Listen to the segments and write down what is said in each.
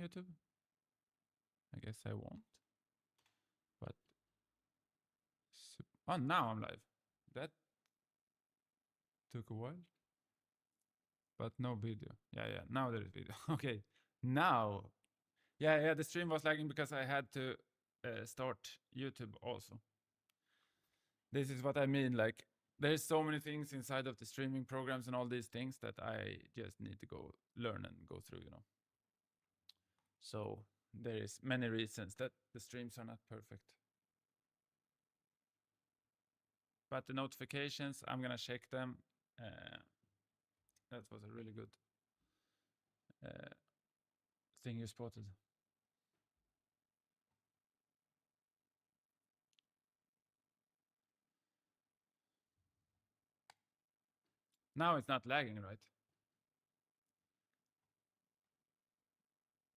YouTube? I guess I won't. But oh, now I'm live. That took a while. But no video. Yeah. Now there is video. Okay. Now. Yeah. The stream was lagging because I had to start YouTube also. This is what I mean. Like, there's so many things inside of the streaming programs and all these things that I just need to go learn and go through, So there is many reasons that the streams are not perfect. But the notifications, I'm gonna check them. That was a really good thing you spotted. Now it's not lagging, right?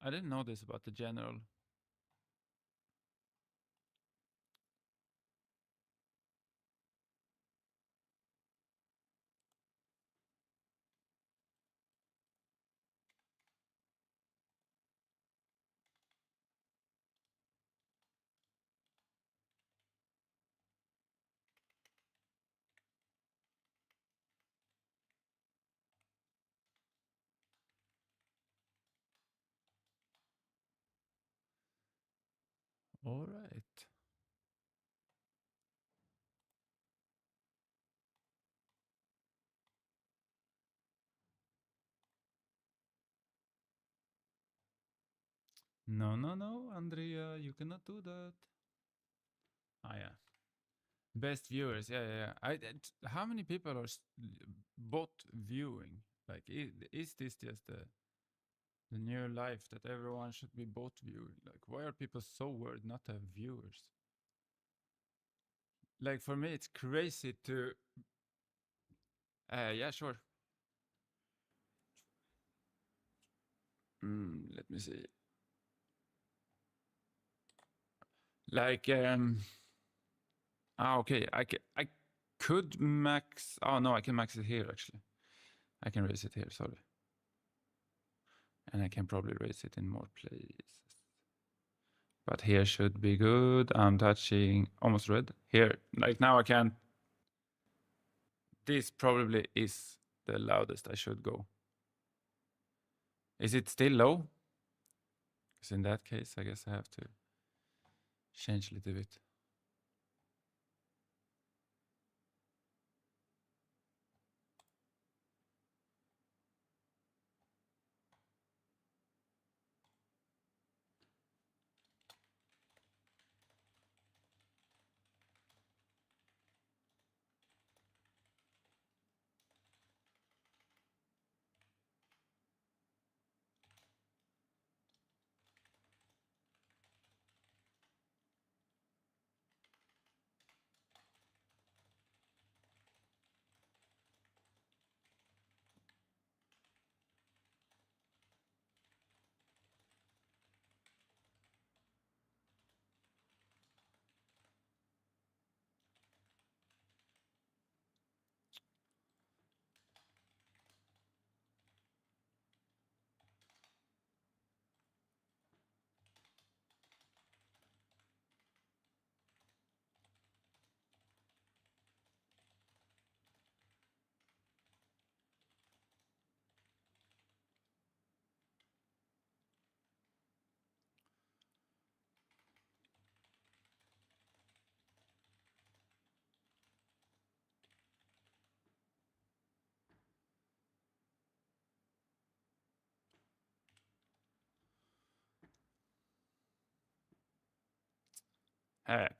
I didn't know this about the general. All right. No, Andrea, you cannot do that. Ah, yeah. Best viewers, yeah. How many people are bot viewing? Like, is this just the new life that everyone should be bot viewing? Like, why are people so worried not to have viewers? Like, for me, it's crazy to. Yeah, sure. Let me see. Like, okay. I could max. Oh no, I can max it here actually. I can raise it here. Sorry. And I can probably raise it in more places. But here should be good. I'm touching almost red. Here, like now I can. This probably is the loudest I should go. Is it still low? Because in that case, I guess I have to change a little bit.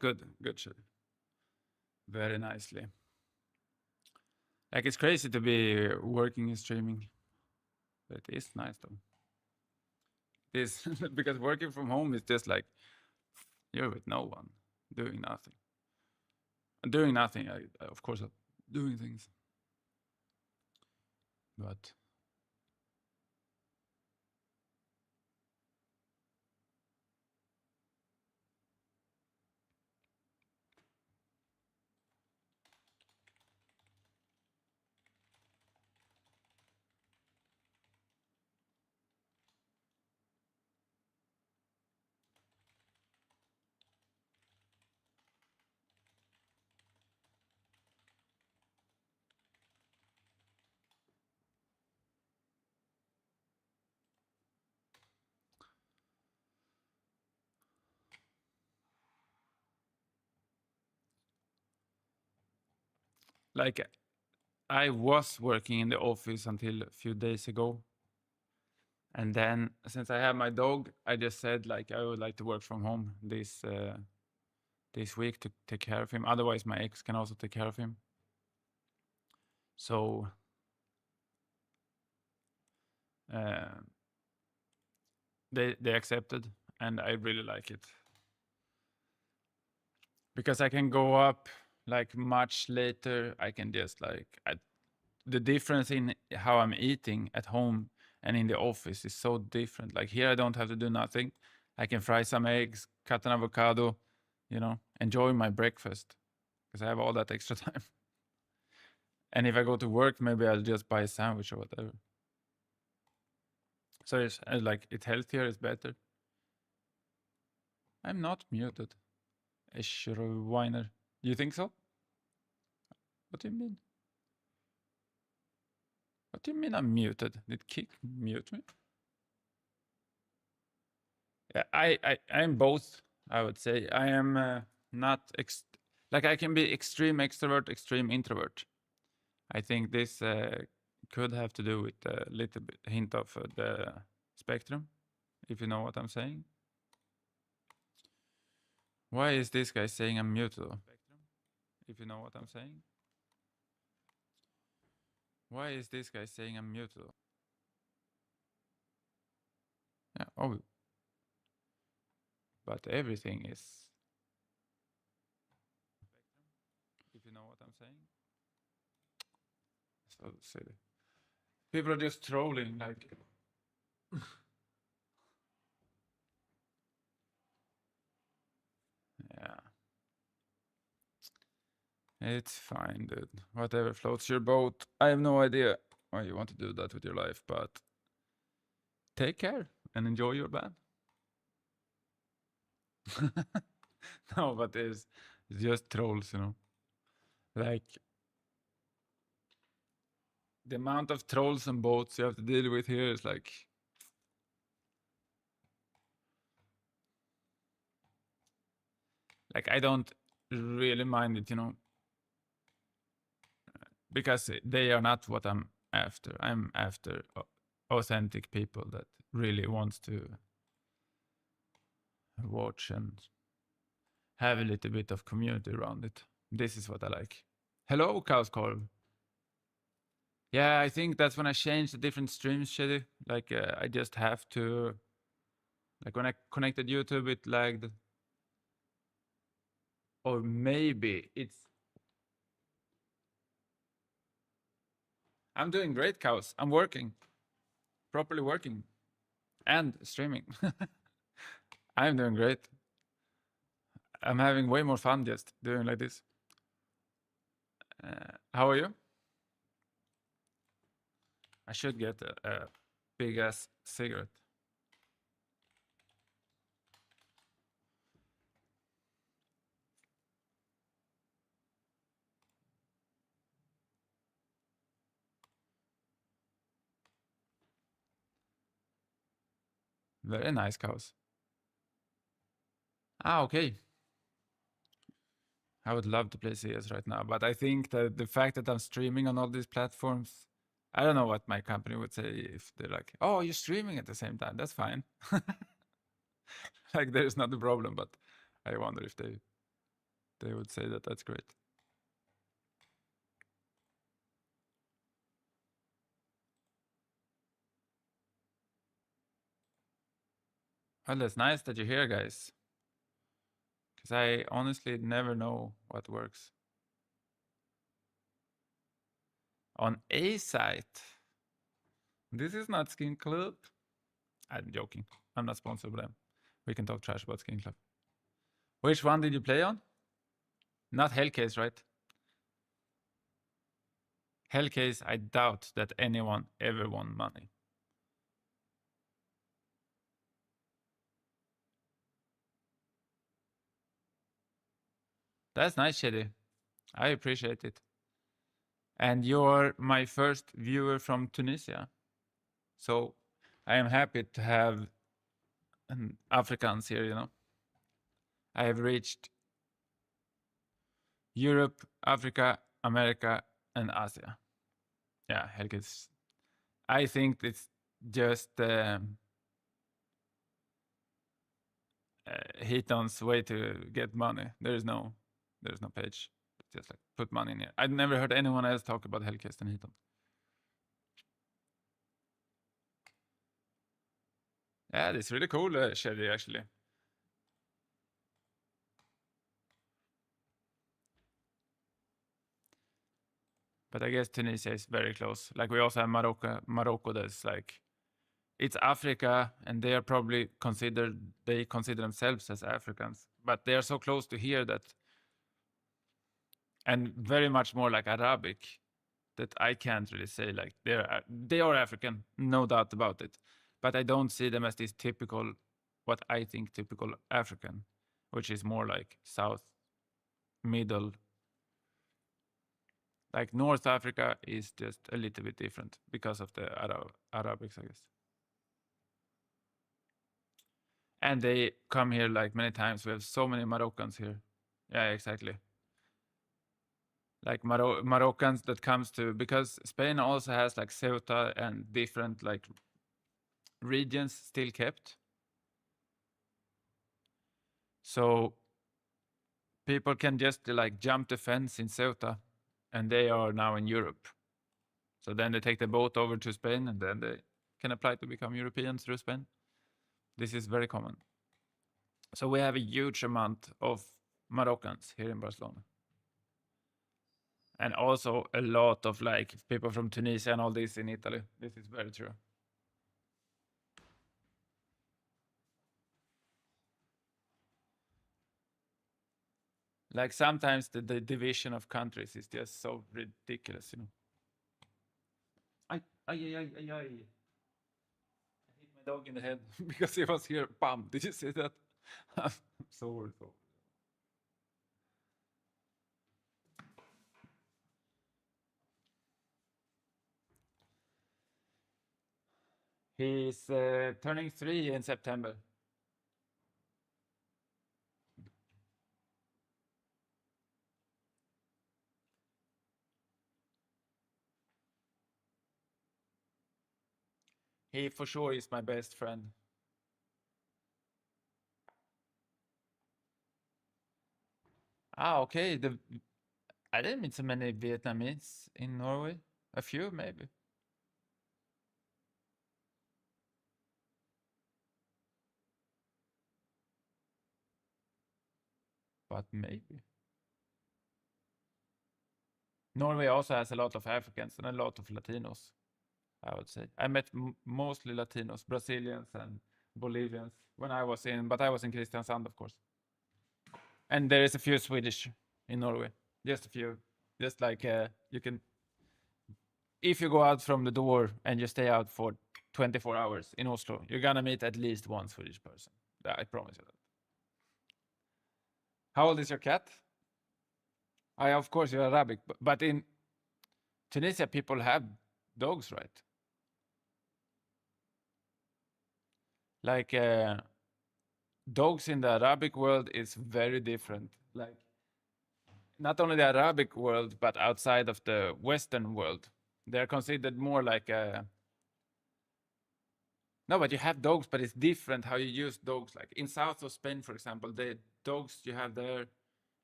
Good, Chedy. Very nicely. Like, it's crazy to be working and streaming. But it is nice though. This because working from home is just like you're with no one, doing nothing. And doing nothing, of course, doing things. But like I was working in the office until a few days ago. And then since I have my dog, I just said like I would like to work from home this week to take care of him. Otherwise, my ex can also take care of him. So uh, they accepted, and I really like it because I can go up like much later. I can just like the difference in how I'm eating at home and in the office is so different. Like here, I don't have to do nothing. I can fry some eggs, cut an avocado, enjoy my breakfast because I have all that extra time. And if I go to work, maybe I'll just buy a sandwich or whatever. So it's like it's healthier, it's better. I'm not muted. Whiner. You think so? What do you mean? What do you mean I'm muted? Did Kick mute me? Yeah, I'm both. I would say I am not like I can be extreme extrovert, extreme introvert. I think this could have to do with a little bit hint of the spectrum, if you know what I'm saying. Why is this guy saying I'm muted? If you know what I'm saying. Why is this guy saying I'm muted? Yeah, oh, but everything is. If you know what I'm saying. So silly. People are just trolling, like. Yeah. It's fine, dude. Whatever floats your boat. I have no idea why you want to do that with your life, but take care and enjoy your band. No, but it's just trolls, Like the amount of trolls and boats you have to deal with here is like I don't really mind it, because they are not what I'm after. I'm after authentic people that really wants to watch and have a little bit of community around it. This is what I like. Hello, Kauskorv. Yeah, I think that's when I changed the different streams, Chedy. Like I just have to. Like when I connected YouTube, it lagged. Or maybe it's. I'm doing great, Kaus. I'm working. Properly working. And streaming. I'm doing great. I'm having way more fun just doing like this. How are you? I should get a big ass cigarette. Very nice, Kaus. Ah, okay. I would love to play CS right now, but I think that the fact that I'm streaming on all these platforms, I don't know what my company would say if they're like, "Oh, you're streaming at the same time. That's fine." Like there's not a problem, but I wonder if they would say that that's great. Well, that's nice that you're here, guys. Because I honestly never know what works. On a site. This is not Skin Club. I'm joking. I'm not sponsored by them. We can talk trash about Skin Club. Which one did you play on? Not Hellcase, right? Hellcase, I doubt that anyone ever won money. That's nice, Chedy. I appreciate it. And you're my first viewer from Tunisia. So I am happy to have Africans here, I have reached Europe, Africa, America, and Asia. Yeah, Hellkiss. I think it's just Heaton's way to get money. There's no page. It's just like put money in here. I've never heard anyone else talk about Hellkiss and Heaton. Yeah, it's really cool, Chedy, actually. But I guess Tunisia is very close. Like we also have Morocco that's like it's Africa, and they are probably they consider themselves as Africans, but they are so close to here that, and very much more like Arabic, that I can't really say like they are African, no doubt about it, but I don't see them as this typical, what I think typical African, which is more like South, Middle. Like North Africa is just a little bit different because of the Arabics, I guess. And they come here like many times. We have so many Moroccans here. Yeah, exactly. Like Moroccans that comes to, because Spain also has like Ceuta and different like regions still kept. So people can just like jump the fence in Ceuta and they are now in Europe. So then they take the boat over to Spain and then they can apply to become Europeans through Spain. This is very common. So we have a huge amount of Moroccans here in Barcelona. And also a lot of like people from Tunisia and all this in Italy. This is very true. Like sometimes the division of countries is just so ridiculous, you know. I hit my dog in the head because he was here. Bam! Did you see that? I'm sorry. He's turning 3 in September. He for sure is my best friend. Ah, okay. I didn't meet so many Vietnamese in Norway. A few, maybe. But maybe. Norway also has a lot of Africans and a lot of Latinos, I would say. I met mostly Latinos, Brazilians and Bolivians when I was in, but I was in Kristiansand, of course. And there is a few Swedish in Norway, just a few. Just like you can, if you go out from the door and you stay out for 24 hours in Oslo, you're gonna meet at least one Swedish person. I promise you that. How old is your cat? I, of course, you're Arabic, but in Tunisia, people have dogs, right? Like dogs in the Arabic world is very different. Like not only the Arabic world, but outside of the Western world, they're considered more like a. No, but you have dogs, but it's different how you use dogs. Like in south of Spain, for example, the dogs you have there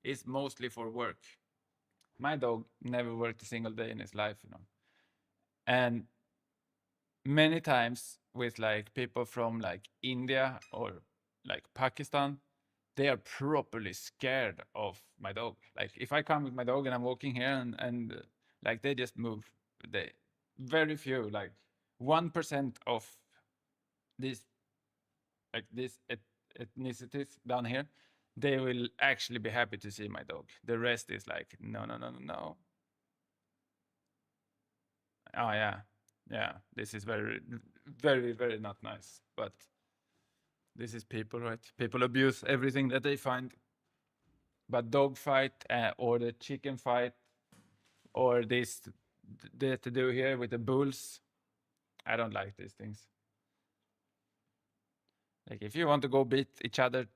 is mostly for work. My dog never worked a single day in his life, you know. And many times with like people from like India or like Pakistan, they are properly scared of my dog. Like if I come with my dog and I'm walking here and like they just move. They very few, like 1% of these like these ethnicities down here, they will actually be happy to see my dog. The rest is like no, no, no, no, no. Oh yeah, yeah. This is very, very, very not nice. But this is people, right? People abuse everything that they find. But dog fight or the chicken fight or this they to do here with the bulls, I don't like these things. Like if you want to go beat each other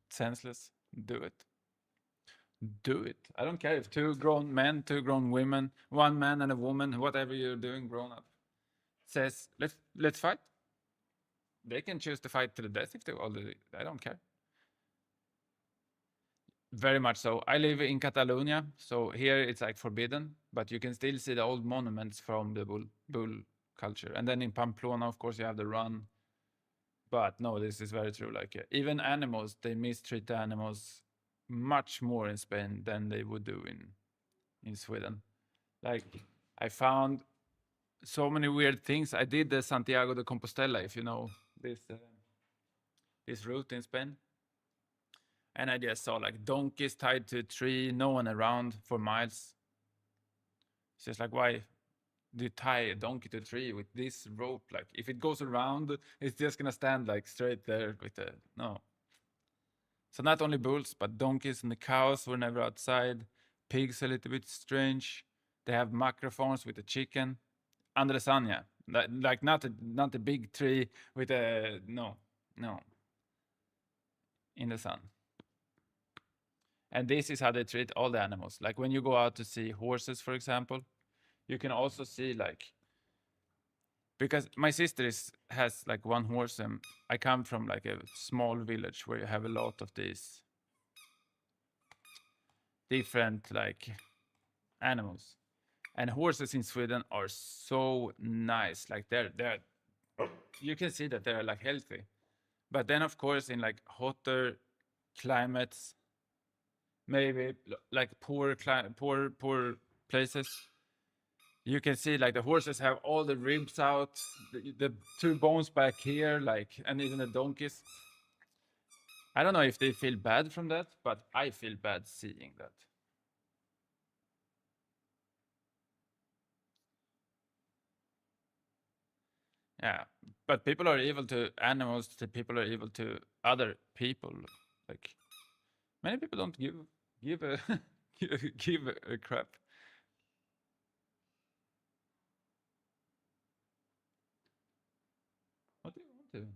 senseless, do it. do it. I don't care if two grown men, two grown women, one man and a woman, whatever you're doing, grown up, says let's fight. They can choose to fight to the death if they already. I don't care. Very much so. I live in Catalonia, so here it's like forbidden, but you can still see the old monuments from the bull culture. And then in Pamplona, of course, you have the run. But no, this is very true. Like even animals, they mistreat the animals much more in Spain than they would do in Sweden. Like I found so many weird things. I did the Santiago de Compostela, if you know this route in Spain. And I just saw like donkeys tied to a tree, no one around for miles. It's just like, why do you tie a donkey to a tree with this rope? Like, if it goes around, it's just gonna stand like straight there with the no. So not only bulls, but donkeys and the cows were never outside. Pigs a little bit strange. They have microphones with the chicken under the sun, yeah. Like not a big tree with a no in the sun. And this is how they treat all the animals. Like when you go out to see horses, for example, you can also see like because my sister has like one horse and I come from like a small village where you have a lot of these different like animals. And horses in Sweden are so nice. Like they're you can see that they're like healthy. But then of course in like hotter climates, maybe like poor places, you can see like the horses have all the ribs out, the two bones back here, like, and even the donkeys. I don't know if they feel bad from that, but I feel bad seeing that. Yeah, but people are evil to animals. People are evil to other people. Like many people don't give a give a crap. What do you want to?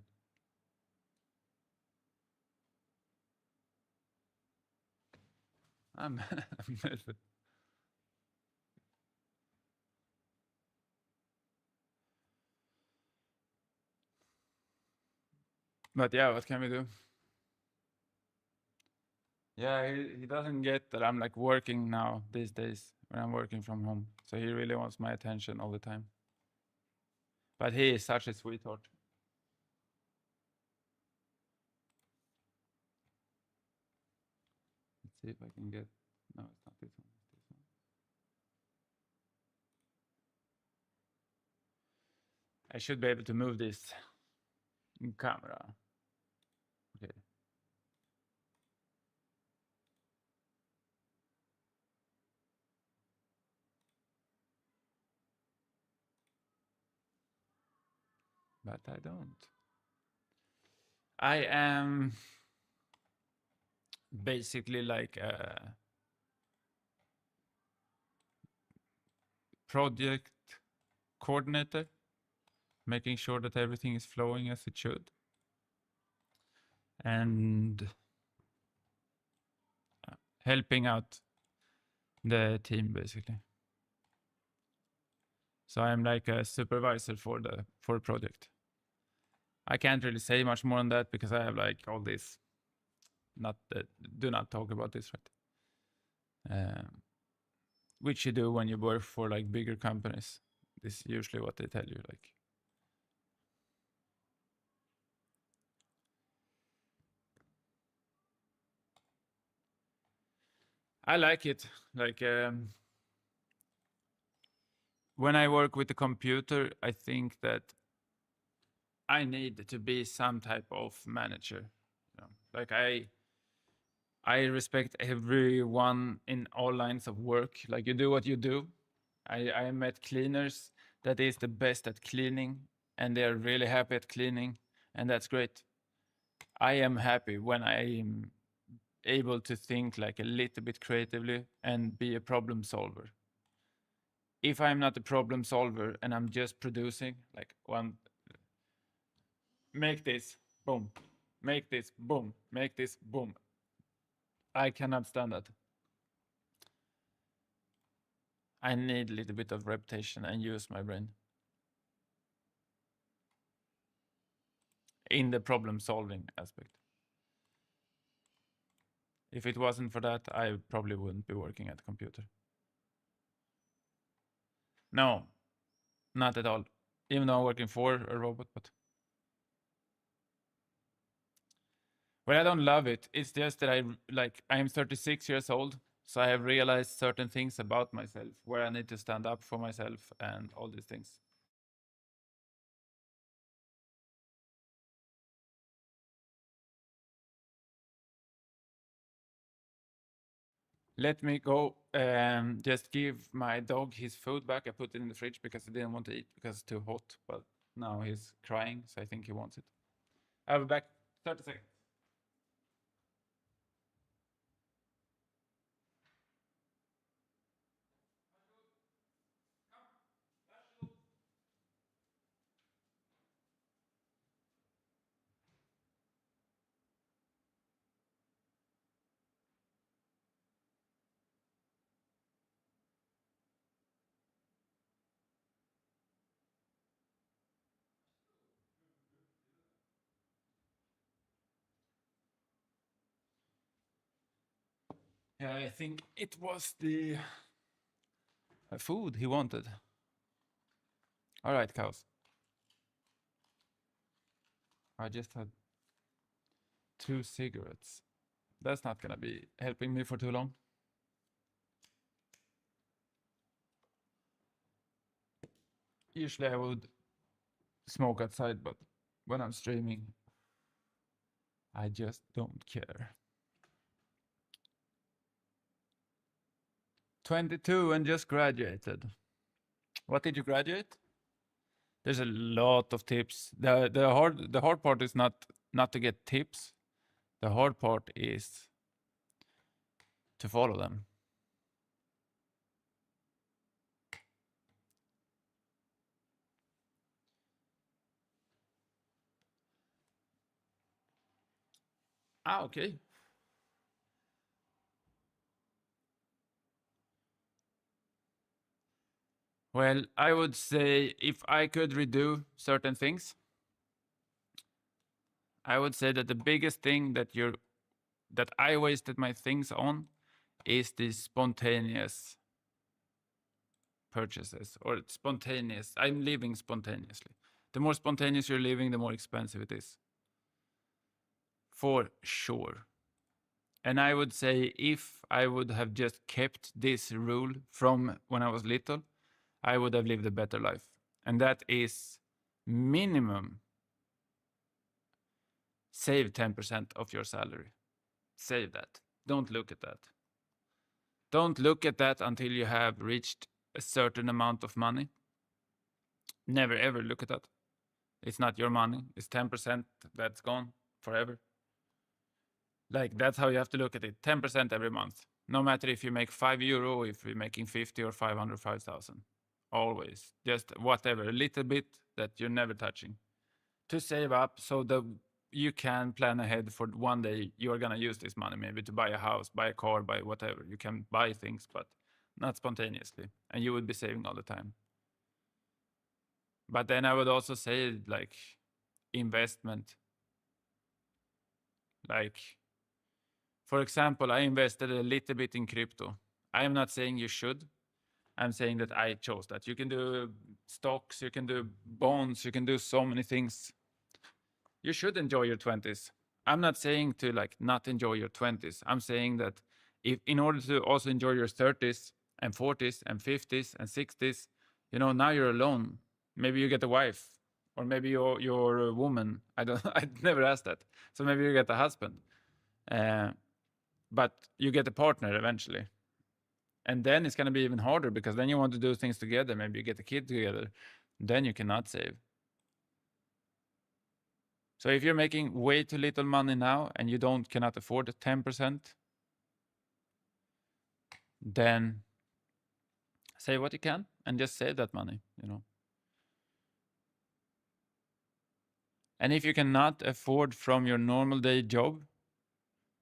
I'm, I'm melted. But yeah, what can we do? Yeah, he doesn't get that I'm like working now these days when I'm working from home. So he really wants my attention all the time. But he is such a sweetheart. Let's see if I can get. No, it's not this one. It's this one. I should be able to move this in camera. Okay. But I don't. I am basically like a project coordinator, making sure that everything is flowing as it should. And helping out the team basically. So I'm like a supervisor for the project. I can't really say much more on that because I have like all this. Not that do not talk about this, right? Which you do when you work for like bigger companies. This is usually what they tell you. Like, I like it. Like when I work with the computer, I think that I need to be some type of manager. You know? Like I respect everyone in all lines of work. Like you do what you do. I met cleaners that is the best at cleaning and they're really happy at cleaning and that's great. I am happy when I am able to think like a little bit creatively and be a problem solver. If I'm not a problem solver and I'm just producing like one make this boom, make this boom, make this boom, I cannot stand that. I need a little bit of repetition and use my brain in the problem solving aspect. If it wasn't for that, I probably wouldn't be working at a computer. No, not at all. Even though I'm working for a robot, but well, I don't love it. It's just that I'm 36 years old, so I have realized certain things about myself where I need to stand up for myself and all these things. Let me go just give my dog his food back. I put it in the fridge because he didn't want to eat because it's too hot, but now he's crying, so I think he wants it. I'll be back 30 seconds. Yeah, I think it was the food he wanted. All right, cows. I just had 2 cigarettes. That's not gonna be helping me for too long. Usually I would smoke outside, but when I'm streaming, I just don't care. 22 and just graduated. What did you graduate? There's a lot of tips. The hard part is not to get tips. The hard part is to follow them. Okay. Well, I would say if I could redo certain things, I would say that the biggest thing that I wasted my things on is the spontaneous purchases or spontaneous. I'm living spontaneously. The more spontaneous you're living, the more expensive it is. For sure. And I would say if I would have just kept this rule from when I was little, I would have lived a better life. And that is minimum save 10% of your salary. Save that. Don't look at that. Don't look at that until you have reached a certain amount of money. Never ever look at that. It's not your money. It's 10% that's gone forever. Like that's how you have to look at it. 10% every month. No matter if you make €5, if you're making 50 or 500, 5,000. Always. Just whatever, a little bit that you're never touching. To save up so that you can plan ahead for one day you're gonna use this money maybe to buy a house, buy a car, buy whatever. You can buy things, but not spontaneously. And you would be saving all the time. But then I would also say like investment. Like, for example, I invested a little bit in crypto. I am not saying you should. I'm saying that I chose that. You can do stocks, you can do bonds, you can do so many things. You should enjoy your 20s. I'm not saying to like not enjoy your 20s. I'm saying that if in order to also enjoy your 30s and 40s and 50s and 60s, you know, now you're alone. Maybe you get a wife or maybe you're a woman. I never asked that. So maybe you get a husband. But you get a partner eventually. And then it's going to be even harder because then you want to do things together. Maybe you get a kid together. Then you cannot save. So if you're making way too little money now and you cannot afford 10%, then save what you can and just save that money, you know. And if you cannot afford from your normal day job,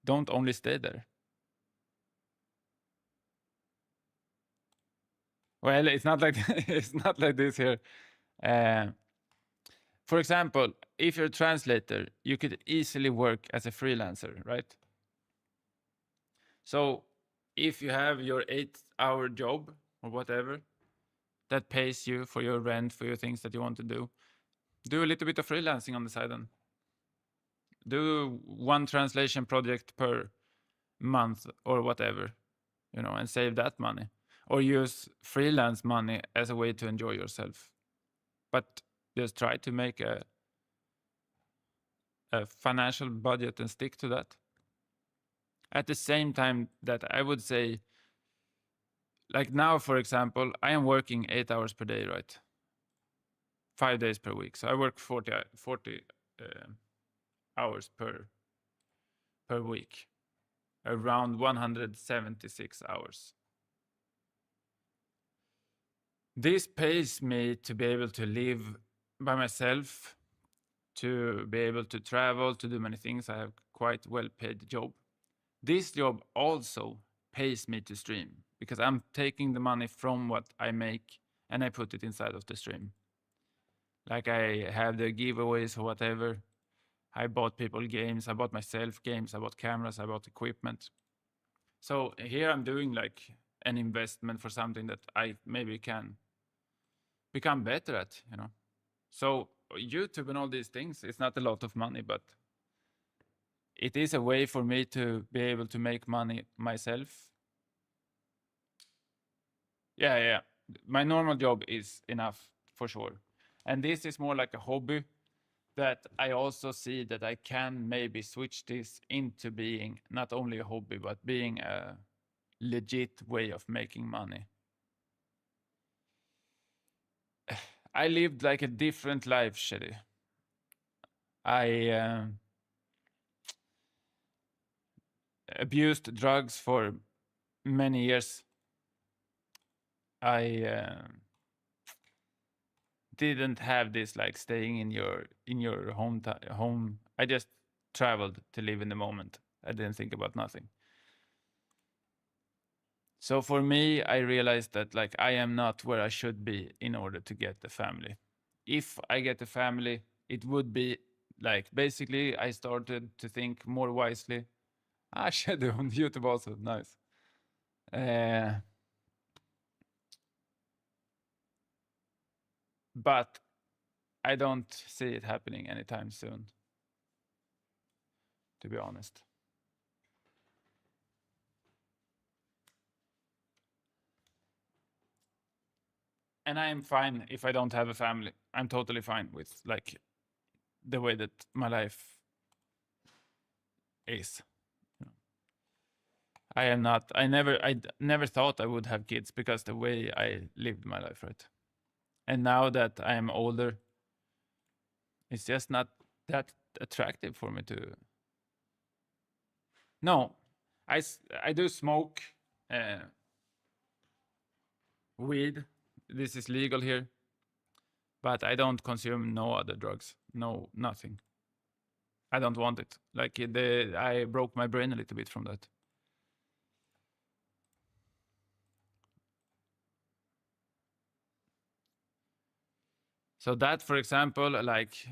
don't only stay there. Well, it's not like it's not like this here. Uh, for example, if you're a translator, you could easily work as a freelancer, right? So if you have your 8-hour job or whatever that pays you for your rent, for your things that you want to do a little bit of freelancing on the side and do one translation project per month or whatever, and save that money. Or use freelance money as a way to enjoy yourself. But just try to make a financial budget and stick to that. At the same time that I would say, like now, for example, I am working 8 hours per day, right? 5 days per week. So I work 40 hours per week, around 176 hours. This pays me to be able to live by myself, to be able to travel, to do many things. I have quite well-paid job. This job also pays me to stream because I'm taking the money from what I make and I put it inside of the stream. Like I have the giveaways or whatever. I bought people games, I bought myself games, I bought cameras, I bought equipment. So here I'm doing like an investment for something that I maybe can become better at, So YouTube and all these things, it's not a lot of money, but it is a way for me to be able to make money myself. Yeah. My normal job is enough for sure. And this is more like a hobby that I also see that I can maybe switch this into being not only a hobby, but being a legit way of making money. I lived like a different life, Chedy. I abused drugs for many years. I didn't have this like staying in your home. I just traveled to live in the moment. I didn't think about nothing. So for me, I realized that like I am not where I should be in order to get a family. If I get a family, it would be like basically I started to think more wisely. Chedy on YouTube also, nice. But I don't see it happening anytime soon, to be honest. And I am fine if I don't have a family. I'm totally fine with like the way that my life is. I never thought I would have kids because the way I lived my life, right? And now that I am older, it's just not that attractive for me to. No, I do smoke weed. This is legal here, but I don't consume no other drugs. No, nothing. I don't want it. Like I broke my brain a little bit from that. So that, for example, like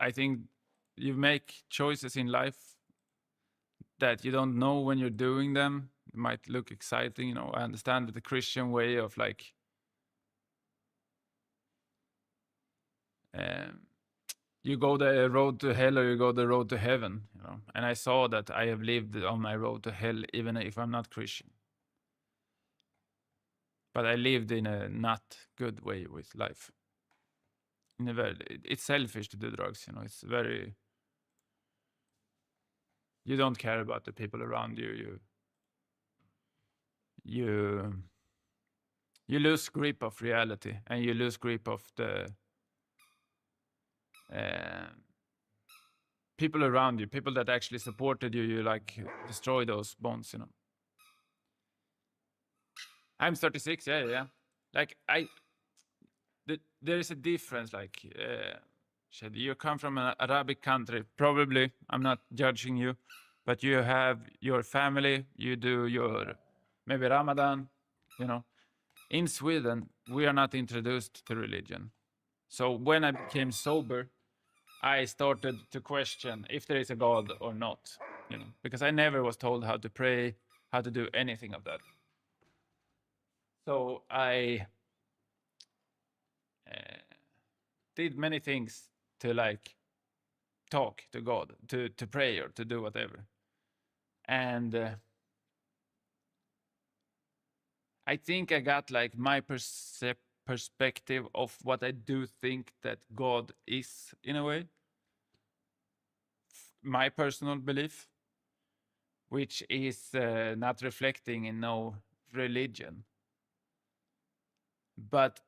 I think you make choices in life that you don't know when you're doing them. It might look exciting, I understand that the Christian way of like you go the road to hell or you go the road to heaven, And I saw that I have lived on my road to hell even if I'm not Christian. But I lived in a not good way with life. It's selfish to do drugs, It's very. You don't care about the people around you. You lose grip of reality and you lose grip of the people around you, people that actually supported you. You like destroy those bonds, I'm 36. Yeah. Like there is a difference. Like, Chedy, you come from an Arabic country. Probably, I'm not judging you, but you have your family. You do your maybe Ramadan, in Sweden, we are not introduced to religion. So when I became sober, I started to question if there is a God or not, because I never was told how to pray, how to do anything of that. So I did many things to like talk to God, to pray or to do whatever. And I think I got like my perspective of what I do think that God is in a way. My personal belief, which is not reflecting in no religion. But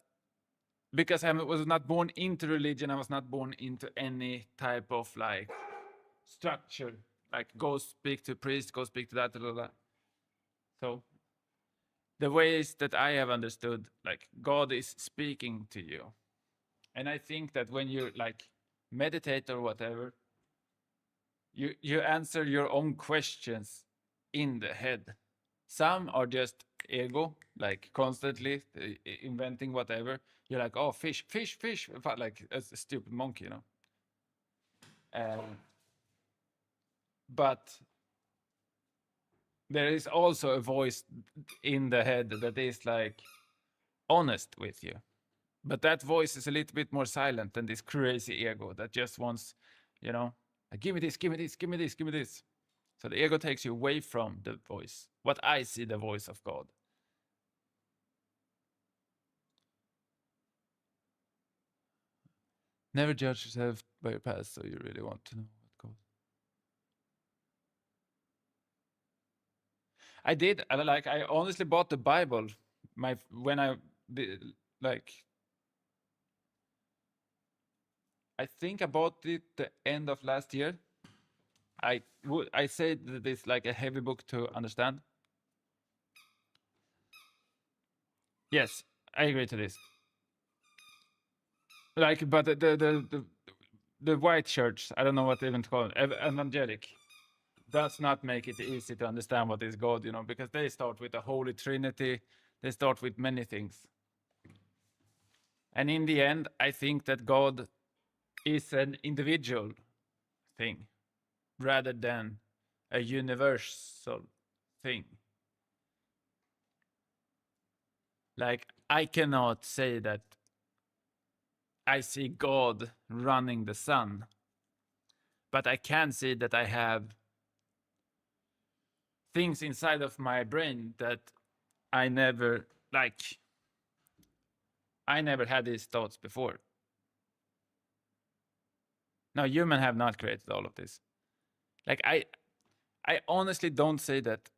because I was not born into religion, I was not born into any type of like structure, like go speak to priest, go speak to that, blah, blah, blah. So the ways that I have understood, like God is speaking to you. And I think that when you like meditate or whatever, you answer your own questions in the head. Some are just ego, like constantly inventing whatever. You're like, oh, fish, fish, fish, like a stupid monkey, But there is also a voice in the head that is like honest with you. But that voice is a little bit more silent than this crazy ego that just wants, like, give me this, give me this, give me this, give me this. So the ego takes you away from the voice, what I see the voice of God. Never judge yourself by your past, so you really want to know what God. I did. I honestly bought the Bible. When I did, I think I bought it the end of last year. I say that it's like a heavy book to understand. Yes, I agree to this. Like, but the white church, I don't know what they even call it, evangelic, does not make it easy to understand what is God, because they start with the Holy Trinity. They start with many things. And in the end, I think that God is an individual thing rather than a universal thing. Like, I cannot say that I see God running the sun, but I can see that I have things inside of my brain that I never had these thoughts before. Now, humans have not created all of this. Like, I honestly don't say that.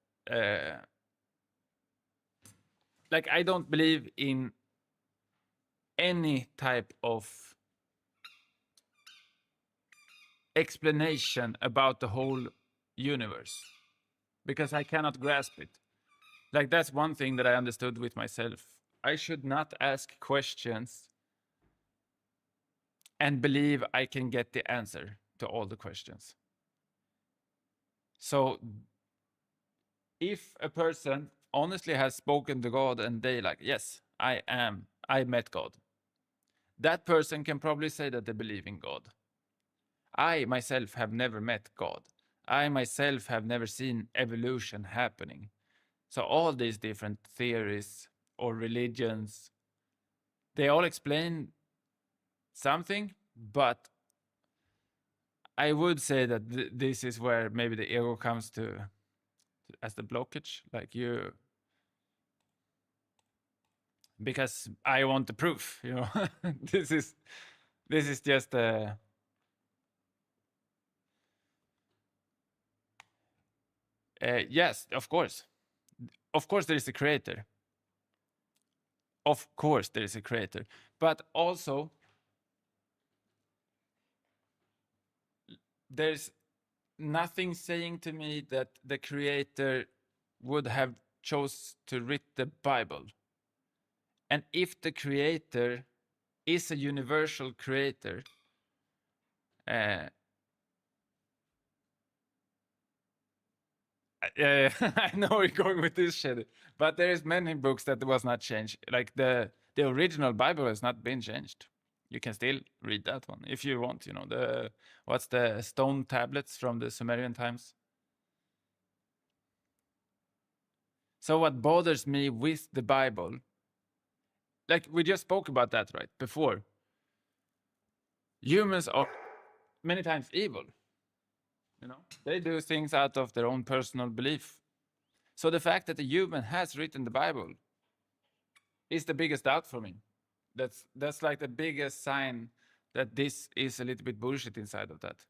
Like, I don't believe in any type of explanation about the whole universe because I cannot grasp it. Like, that's one thing that I understood with myself. I should not ask questions and believe I can get the answer to all the questions. So if a person honestly has spoken to God and they like, yes, I met God, that person can probably say that they believe in God. I myself have never met God. I myself have never seen evolution happening. So all these different theories or religions, they all explain something, but I would say that this is where maybe the ego comes to as the blockage, like because I want the proof, this is just yes, of course there is a creator. Of course there is a creator, but also there's nothing saying to me that the creator would have chose to write the Bible. And if the creator is a universal creator, Yeah, yeah. I know where you're going with this shit, but there is many books that was not changed. Like the original Bible has not been changed. You can still read that one if you want. You know the what's the stone tablets from the Sumerian times. So what bothers me with the Bible, like we just spoke about that right before. Humans are many times evil. You know, they do things out of their own personal belief. So the fact that a human has written the Bible is the biggest doubt for me. That's like the biggest sign that this is a little bit bullshit inside of that.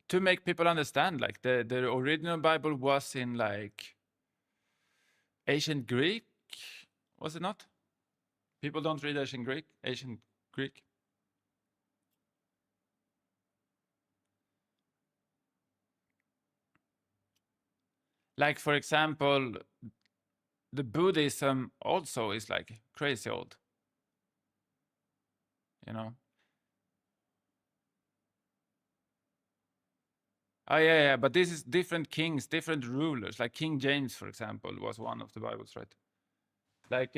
To make people understand, like the original Bible was in like ancient Greek, was it not? People don't read ancient Greek. Ancient Greek. Like for example, the Buddhism also is like crazy old. You know. Oh yeah, yeah, but this is different kings, different rulers. Like King James, for example, was one of the Bibles, right? Like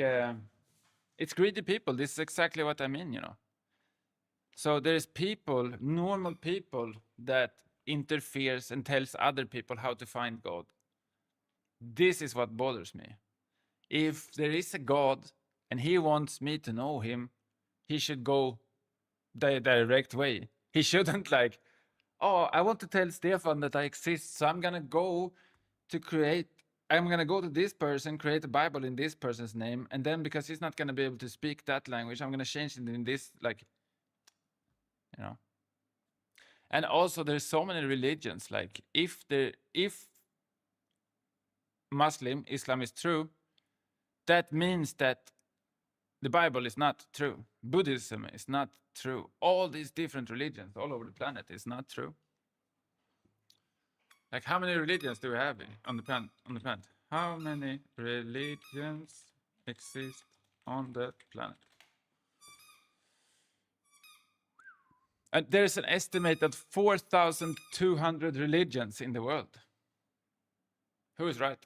it's greedy people. This is exactly what I mean, you know. So there's people, normal people, that interferes and tells other people how to find God. This is what bothers me. If there is a God and he wants me to know him, he should go the direct way. He shouldn't like, oh, I want to tell Stefan that I exist, so I'm gonna go to create. I'm gonna go to this person, create a Bible in this person's name, and then because he's not gonna be able to speak that language, I'm gonna change it in this, like, you know. And also, there's so many religions. Like, if Islam is true, that means that the Bible is not true. Buddhism is not true. All these different religions all over the planet is not true. Like, how many religions do we have on the planet? How many religions exist on the planet? And there's an estimated 4,200 religions in the world. Who is right?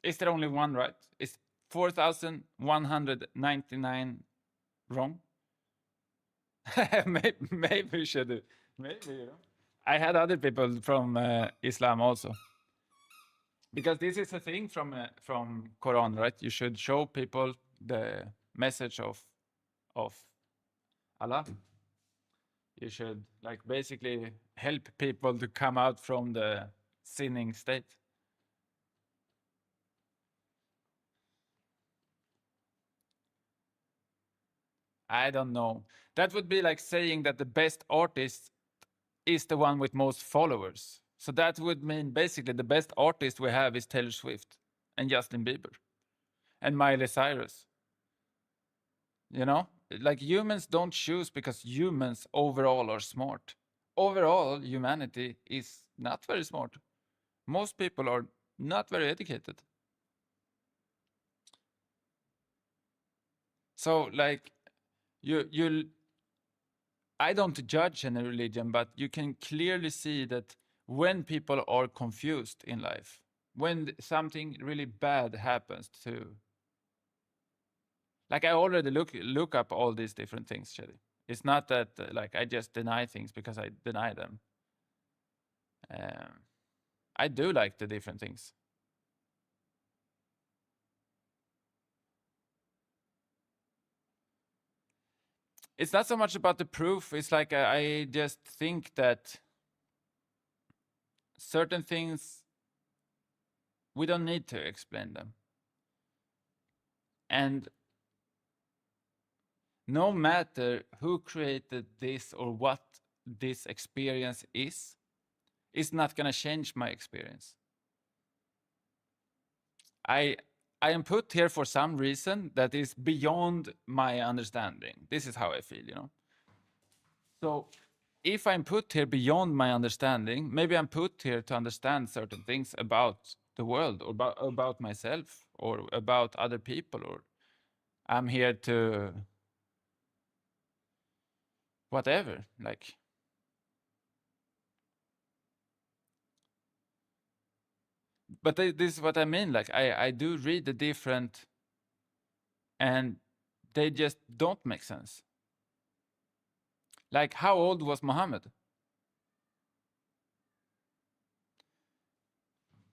Is there only one right? Is 4,199 wrong? Maybe we should do. Maybe, you know. I had other people from Islam also. Because this is a thing from Quran, right? You should show people the message of Allah. You should like basically help people to come out from the sinning state. I don't know. That would be like saying that the best artist is the one with most followers. So that would mean basically the best artist we have is Taylor Swift and Justin Bieber and Miley Cyrus. You know, like humans don't choose because humans overall are smart. Overall, humanity is not very smart. Most people are not very educated. So, like, you I don't judge any religion, but you can clearly see that when people are confused in life, when something really bad happens to, like I already look up all these different things, Chedy. It's not that like I just deny things because I deny them. I do like the different things. It's not so much about the proof. It's like I just think that certain things we don't need to explain them. And no matter who created this or what this experience is, it's not going to change my experience. I am put here for some reason that is beyond my understanding. This is how I feel, you know. So if I'm put here beyond my understanding, maybe I'm put here to understand certain things about the world or about myself or about other people, or I'm here to whatever, like. But this is what I mean. Like I do read the different, and they just don't make sense. Like, how old was Muhammad?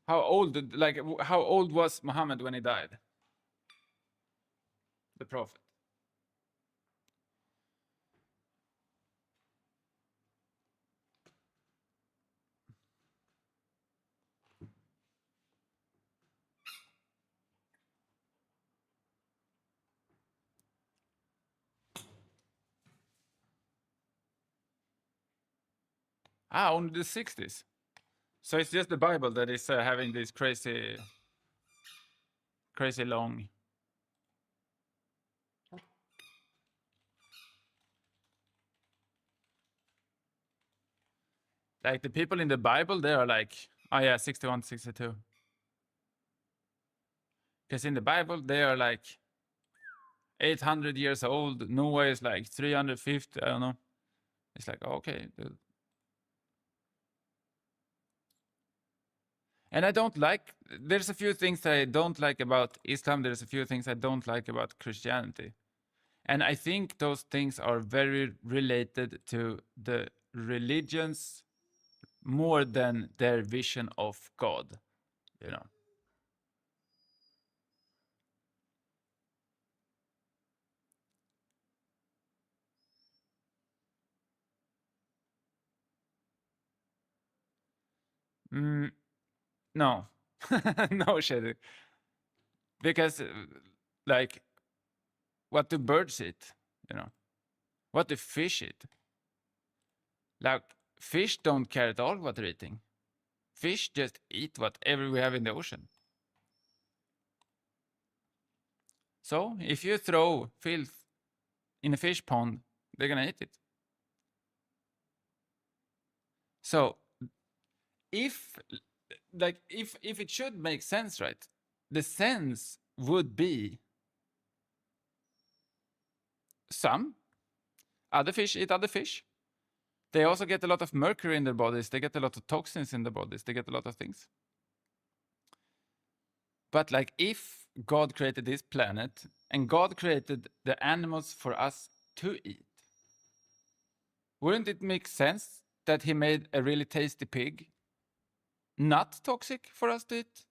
How old? Like, how old was Muhammad when he died? The prophet. Only the 60s. So it's just the Bible that is having this crazy, crazy long. Like the people in the Bible, they are like, oh yeah, 61, 62. Because in the Bible, they are like 800 years old. Noah is like 350. I don't know. It's like, okay. And I don't like, there's a few things I don't like about Islam. There's a few things I don't like about Christianity. And I think those things are very related to the religions more than their vision of God, you know. Mm, no, no, Chedy. Because, like, what do birds eat? You know, what do fish eat? Like, fish don't care at all what they're eating. Fish just eat whatever we have in the ocean. So if you throw filth in a fish pond, they're gonna eat it. So if if it should make sense, right? The sense would be some other fish eat other fish. They also get a lot of mercury in their bodies. They get a lot of toxins in their bodies. They get a lot of things. But like if God created this planet and God created the animals for us to eat, wouldn't it make sense that he made a really tasty pig not toxic for us to eat?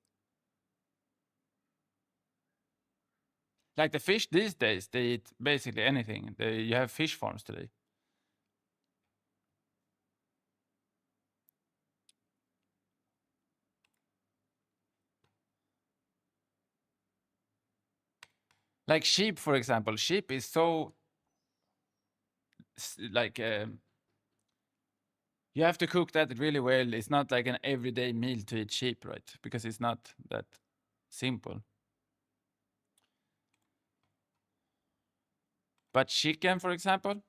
Like the fish these days, they eat basically anything. You have fish farms today. Like sheep, for example. Sheep is so like you have to cook that really well. It's not like an everyday meal to eat sheep, right? Because it's not that simple. But chicken, for example,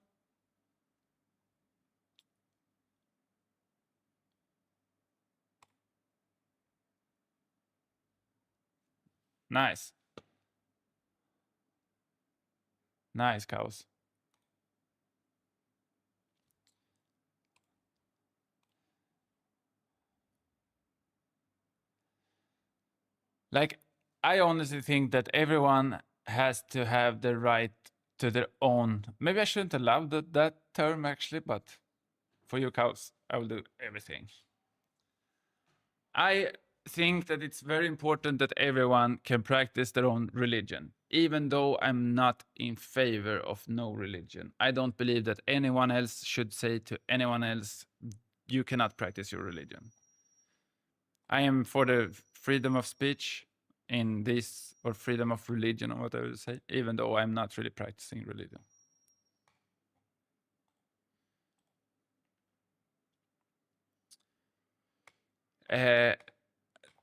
nice, nice cows. Like I honestly think that everyone has to have the right to their own. Maybe I shouldn't allow that term actually, but for you cows, I will do everything. I think that it's very important that everyone can practice their own religion, even though I'm not in favor of no religion. I don't believe that anyone else should say to anyone else, you cannot practice your religion. I am for the freedom of speech in this, or freedom of religion, or whatever you say, even though I'm not really practicing religion.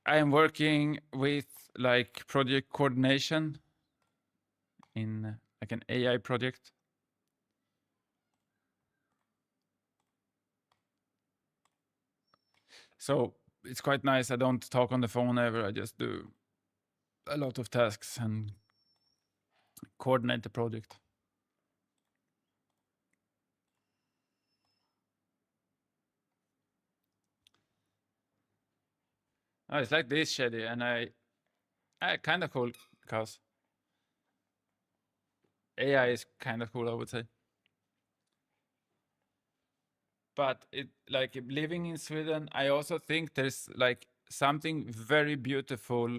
I am working with like project coordination in like an AI project. So it's quite nice. I don't talk on the phone ever. I just do a lot of tasks and coordinate the project. Oh, it's like this, Chedy, and I kind of cool because AI is kind of cool, I would say. But it like living in Sweden, I also think there's like something very beautiful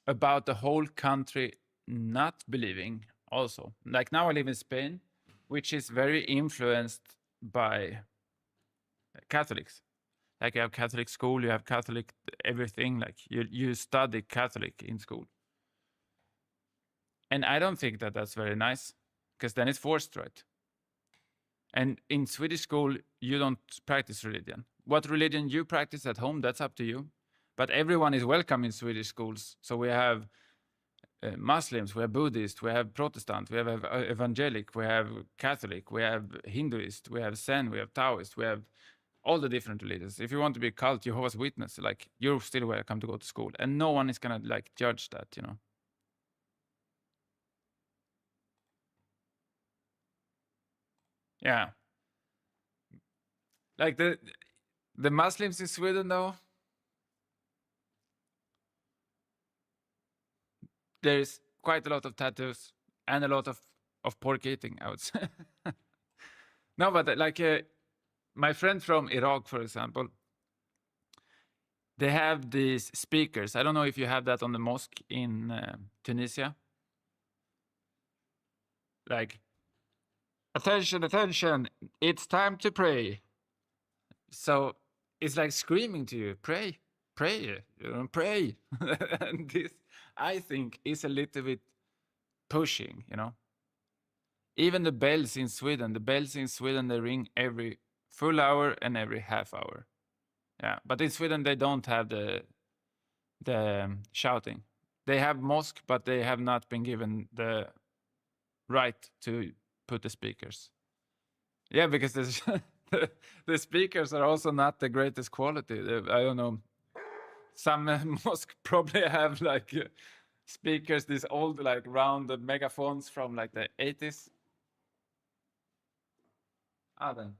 about the whole country not believing also. Like now I live in Spain, which is very influenced by Catholics. Like you have Catholic school, you have Catholic everything, like you study Catholic in school. And I don't think that that's very nice because then it's forced, right? And in Swedish school, you don't practice religion. What religion you practice at home, that's up to you. But everyone is welcome in Swedish schools. So we have Muslims, we have Buddhists, we have Protestant, we have Evangelic, we have Catholic, we have Hinduist, we have Zen, we have Taoist, we have all the different religions. If you want to be a cult, Jehovah's Witness, like you're still welcome to go to school, and no one is gonna like judge that, you know. Yeah, like the Muslims in Sweden though, there's quite a lot of tattoos and a lot of pork eating, I would say. No, but like my friend from Iraq, for example, they have these speakers. I don't know if you have that on the mosque in Tunisia. Like, attention, attention, it's time to pray. So it's like screaming to you, pray, pray, pray. And this, I think, is a little bit pushing, you know. Even the bells in Sweden, they ring every full hour and every half hour. Yeah, but in Sweden they don't have the shouting. They have mosque, but they have not been given the right to put the speakers. Yeah, because the speakers are also not the greatest quality. I don't know. Some mosque probably have like speakers, these old like round megaphones from like the 80s. Ah, then.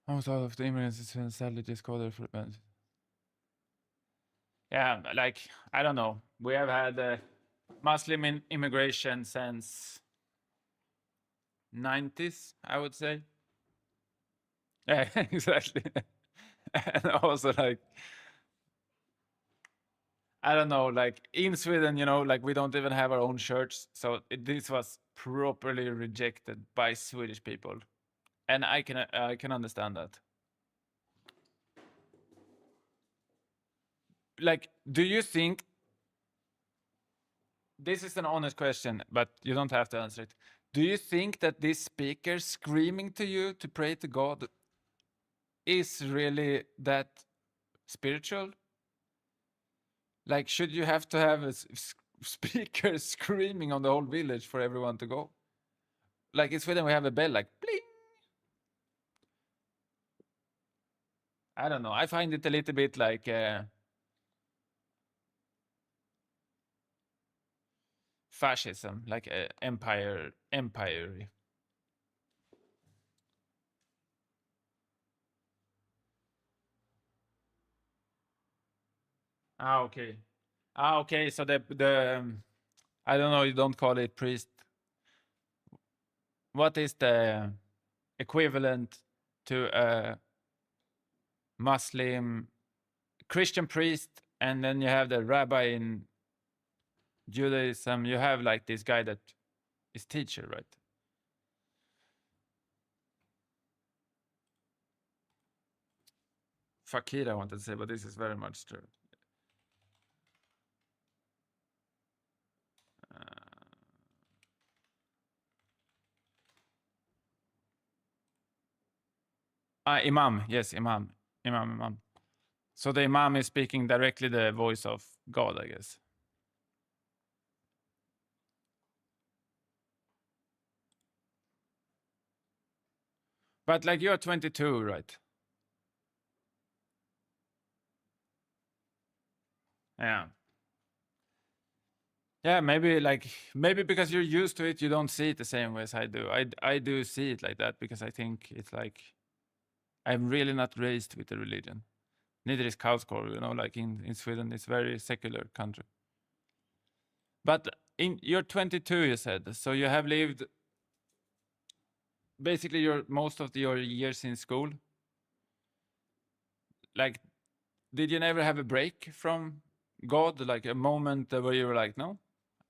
Almost all of the immigrants in sadly discarded for events. Yeah, like I don't know. We have had Muslim immigration since 90s, I would say. Yeah, exactly. And also like I don't know, like in Sweden, you know, like we don't even have our own church, so this was properly rejected by Swedish people, and I can understand that. Like, do you think this is an honest question, but you don't have to answer it? Do you think that this speaker screaming to you to pray to God is really that spiritual? Like, should you have to have a speaker screaming on the whole village for everyone to go? Like in Sweden, we have a bell, like bling. I don't know. I find it a little bit like fascism, like empire. Ah, okay. Ah, okay. So the I don't know. You don't call it priest. What is the equivalent to a Muslim Christian priest, and then you have the rabbi in Judaism? You have like this guy that is teacher, right? Fakir, I wanted to say, but this is very much true. Imam, yes, imam. So the imam is speaking directly the voice of God, I guess. But like you're 22, right? Yeah. Yeah, maybe because you're used to it, you don't see it the same way as I do. I do see it like that because I think it's like I'm really not raised with a religion. Neither is Kauskor, like in Sweden, it's very secular country. But you're 22, you said, so you have lived basically your most of your years in school. Like, did you never have a break from God, like a moment where you were like, no,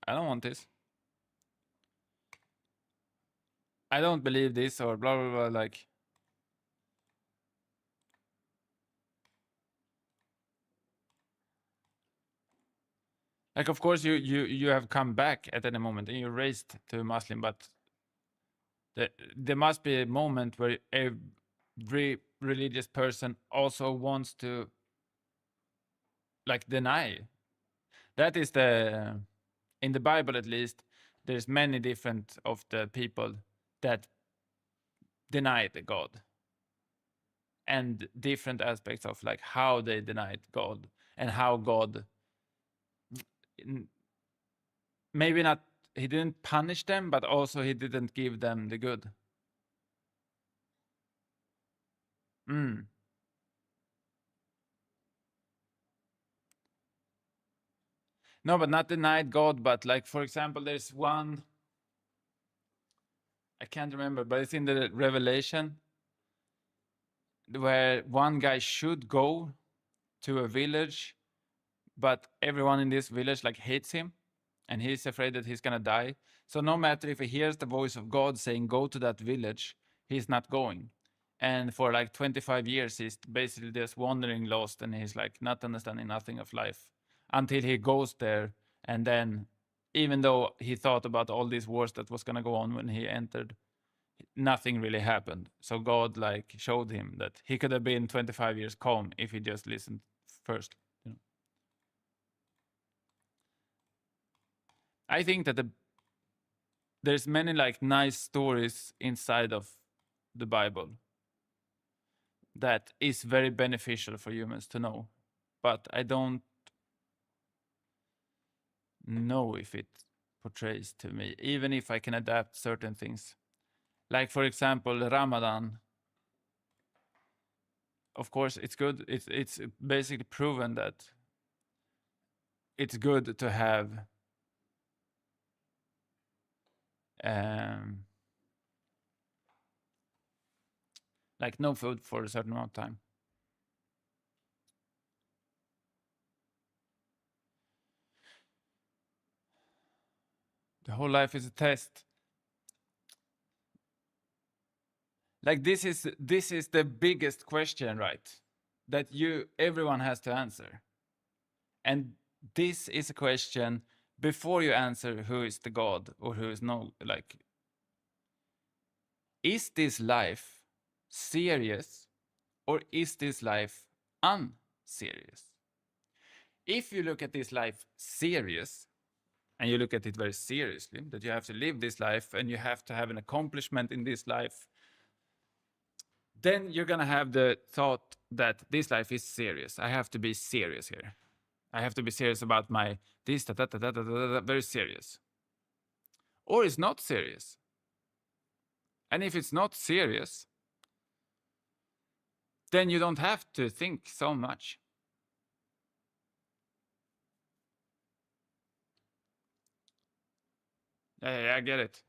I don't want this. I don't believe this, or blah blah blah. Like of course you have come back at any moment and you're raised to Muslim, but there must be a moment where every religious person also wants to like deny. That is the in the Bible at least. There's many different of the people that denied God, and different aspects of like how they denied God and how God maybe not he didn't punish them, but also he didn't give them the good. Mm. No, but not denied God, but like for example, there's one I can't remember, but it's in the Revelation where one guy should go to a village, but everyone in this village like hates him, and he's afraid that he's gonna die. So no matter if he hears the voice of God saying go to that village, he's not going. And for like 25 years, he's basically just wandering lost, and he's like not understanding nothing of life until he goes there. And then, even though he thought about all these wars that was gonna go on when he entered, nothing really happened. So God like showed him that he could have been 25 years calm if he just listened first. I think that there's many like nice stories inside of the Bible that is very beneficial for humans to know, but I don't know if it portrays to me, even if I can adapt certain things. Like for example, Ramadan. Of course, it's good. It's basically proven that it's good to have um, like no food for a certain amount of time. The whole life is a test. Like this is the biggest question, right? That everyone has to answer. And this is a question before you answer who is the God or who is no, like, is this life serious or is this life unserious? If you look at this life serious, and you look at it very seriously, that you have to live this life and you have to have an accomplishment in this life, then you're going to have the thought that this life is serious. I have to be serious here. I have to be serious about my this, very serious. Or it's not serious. And if it's not serious, then you don't have to think so much. Yeah, I get it.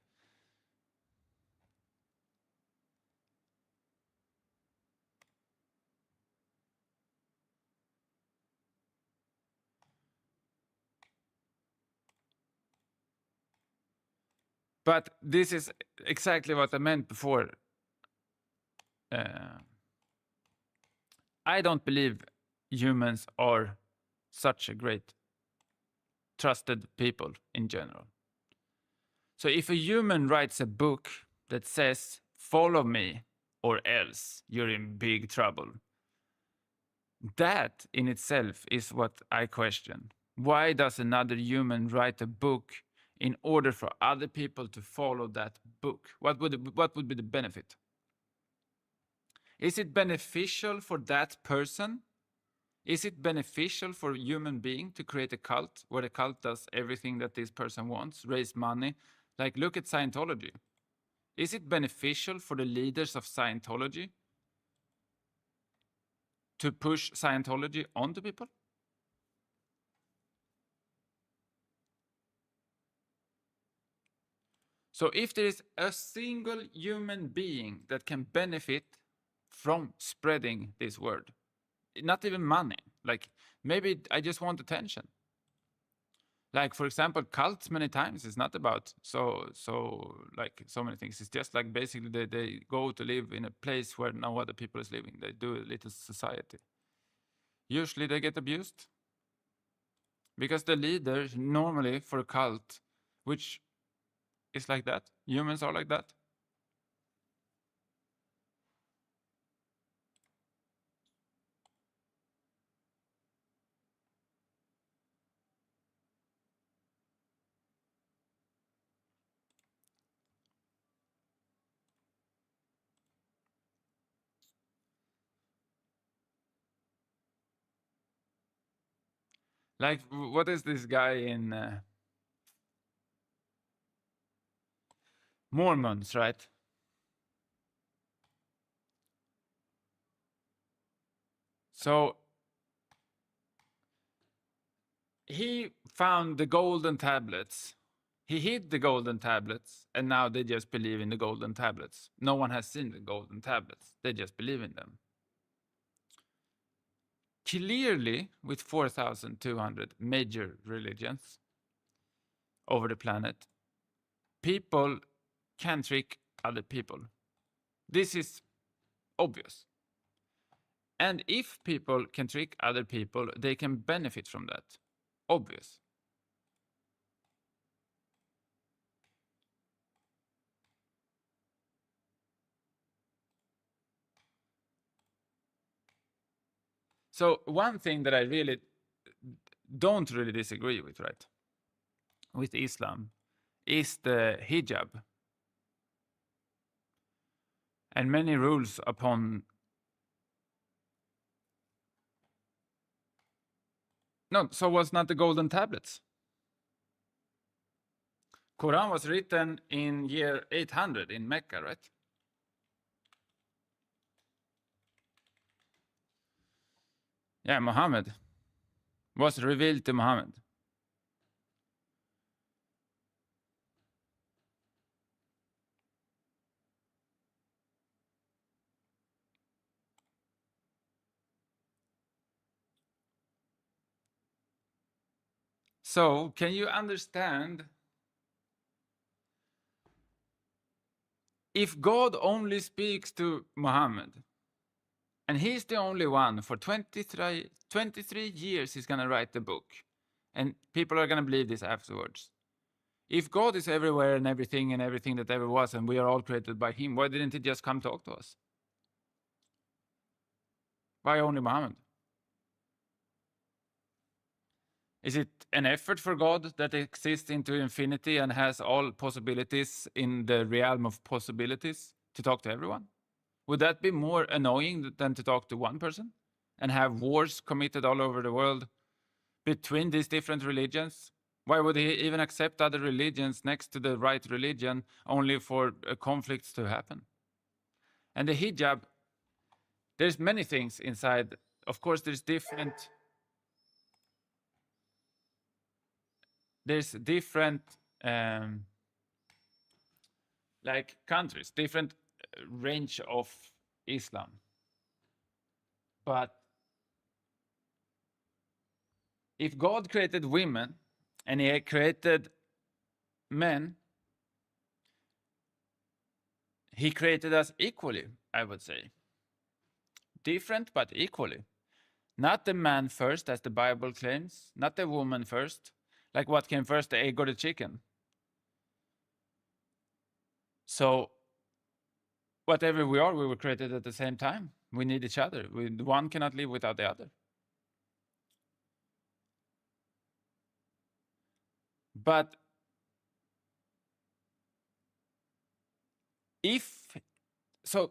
But this is exactly what I meant before. I don't believe humans are such a great trusted people in general. So if a human writes a book that says, follow me or else you're in big trouble, that in itself is what I question. Why does another human write a book in order for other people to follow that book? What would be the benefit? Is it beneficial for that person Is it beneficial for a human being to create a cult where the cult does everything that this person wants, raise money? Like, look at Scientology. Is it beneficial for the leaders of Scientology to push Scientology onto people? So if there is a single human being that can benefit from spreading this word, not even money, like maybe I just want attention. Like, for example, cults many times is not about so like so many things. It's just like basically they go to live in a place where no other people is living. They do a little society. Usually they get abused because the leader normally for a cult, which is like that, humans are like that. Like, what is this guy in Mormons, right? So he found the golden tablets. He hid the golden tablets, and now they just believe in the golden tablets. No one has seen the golden tablets. They just believe in them. Clearly, with 4,200 major religions over the planet, people can trick other people. This is obvious. And if people can trick other people, they can benefit from that. Obvious. So one thing that I really don't really disagree with, right, with Islam, is the hijab and many rules upon. No, so was not the golden tablets. Quran was written in year 800 in Mecca, right? Yeah, Muhammad was revealed to Muhammad. So can you understand? If God only speaks to Muhammad, and he's the only one for 23 years, he's going to write the book, and people are going to believe this afterwards. If God is everywhere and everything that ever was, and we are all created by him, why didn't he just come talk to us? Why only Muhammad? Is it an effort for God that exists into infinity and has all possibilities in the realm of possibilities to talk to everyone? Would that be more annoying than to talk to one person and have wars committed all over the world between these different religions? Why would he even accept other religions next to the right religion only for conflicts to happen? And the hijab, there's many things inside. Of course, there's different like countries, different range of Islam. But if God created women and he created men, he created us equally, I would say. Different, but equally. Not the man first, as the Bible claims, not the woman first. Like, what came first, the egg or the chicken? So, whatever we are, we were created at the same time. We need each other. One cannot live without the other. But so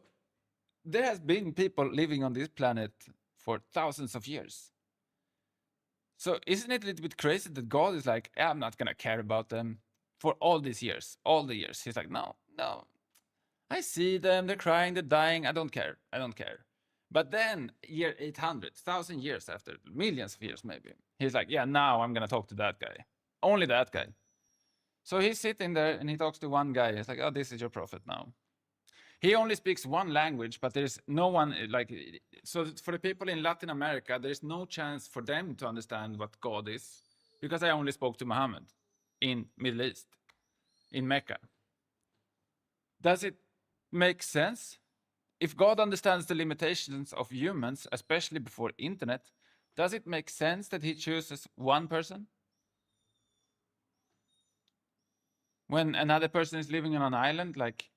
there has been people living on this planet for thousands of years. So isn't it a little bit crazy that God is like, "Yeah, I'm not gonna care about them for all these years, all the years." He's like, no, no, I see them, they're crying, they're dying. I don't care. I don't care. But then, year 800, 1,000 years after, millions of years maybe, he's like, yeah, now I'm gonna talk to that guy, only that guy. So he's sitting there and he talks to one guy. He's like, oh, this is your prophet now. He only speaks one language, but there's no one like. So for the people in Latin America, there's no chance for them to understand what God is, because I only spoke to Muhammad in Middle East, in Mecca. Does it make sense? If God understands the limitations of humans, especially before internet, does it make sense that he chooses one person when another person is living on an island? Like,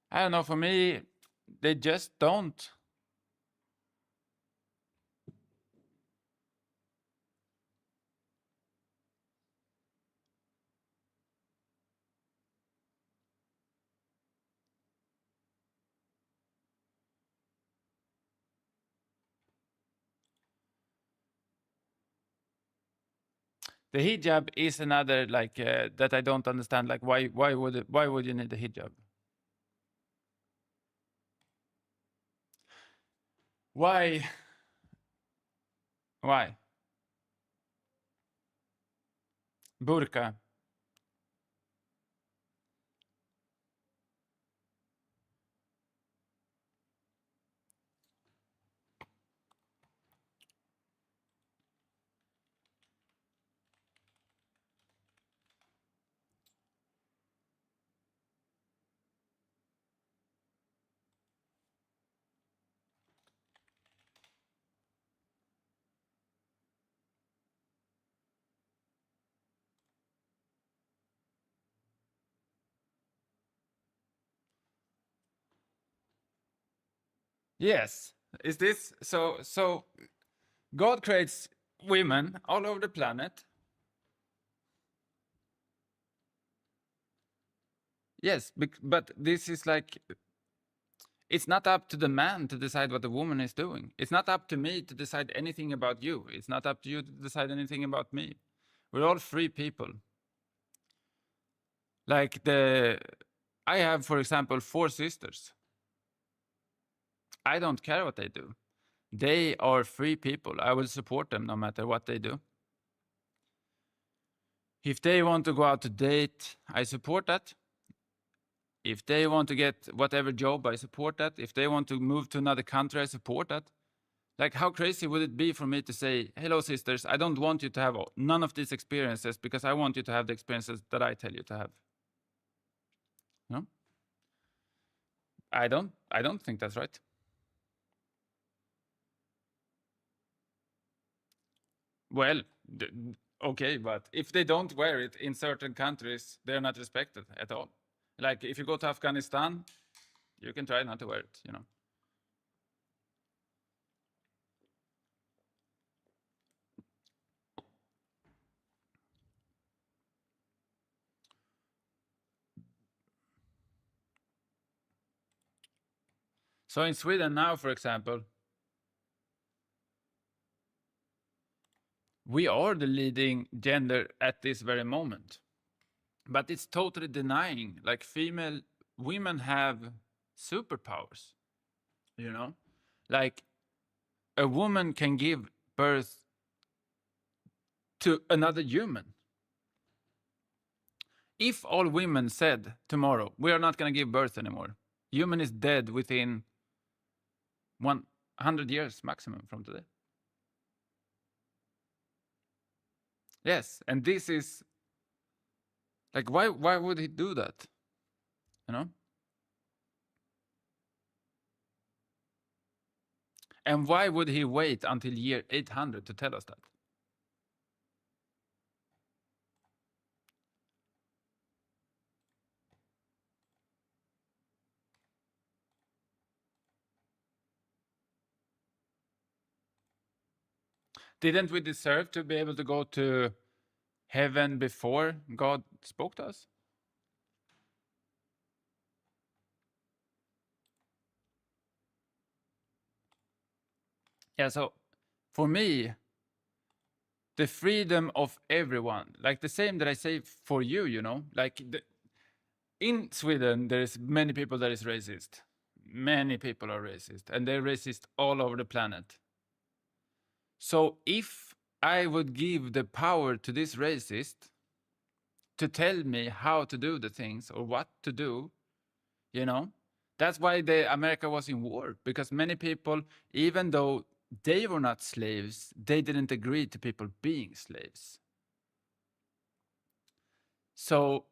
I don't know, for me, they just don't. The hijab is another like that I don't understand. Like, why would you need the hijab? Why? Why? Burqa. Yes. Is this so? So God creates women all over the planet. Yes, but this is like, it's not up to the man to decide what the woman is doing. It's not up to me to decide anything about you. It's not up to you to decide anything about me. We're all free people. Like I have, for example, 4 sisters. I don't care what they do. They are free people. I will support them no matter what they do. If they want to go out to date, I support that. If they want to get whatever job, I support that. If they want to move to another country, I support that. Like, how crazy would it be for me to say, hello, sisters, I don't want you to have none of these experiences because I want you to have the experiences that I tell you to have. No? I don't think that's right. Well, okay, but if they don't wear it in certain countries, they're not respected at all. Like, if you go to Afghanistan, you can try not to wear it, you know. So in Sweden now, for example, we are the leading gender at this very moment. But it's totally denying, like, female women have superpowers, you know? Like, a woman can give birth to another human. If all women said tomorrow, we are not going to give birth anymore, human is dead within 100 years maximum from today. Yes, and this is like, why would he do that? You know? And why would he wait until year 800 to tell us that? Didn't we deserve to be able to go to heaven before God spoke to us? Yeah, so for me, the freedom of everyone, like the same that I say for you, you know, like in Sweden, there is many people that is racist. Many people are racist, and they're racist all over the planet. So if I would give the power to this racist to tell me how to do the things or what to do, you know, that's why the America was in war, because many people, even though they were not slaves, they didn't agree to people being slaves. So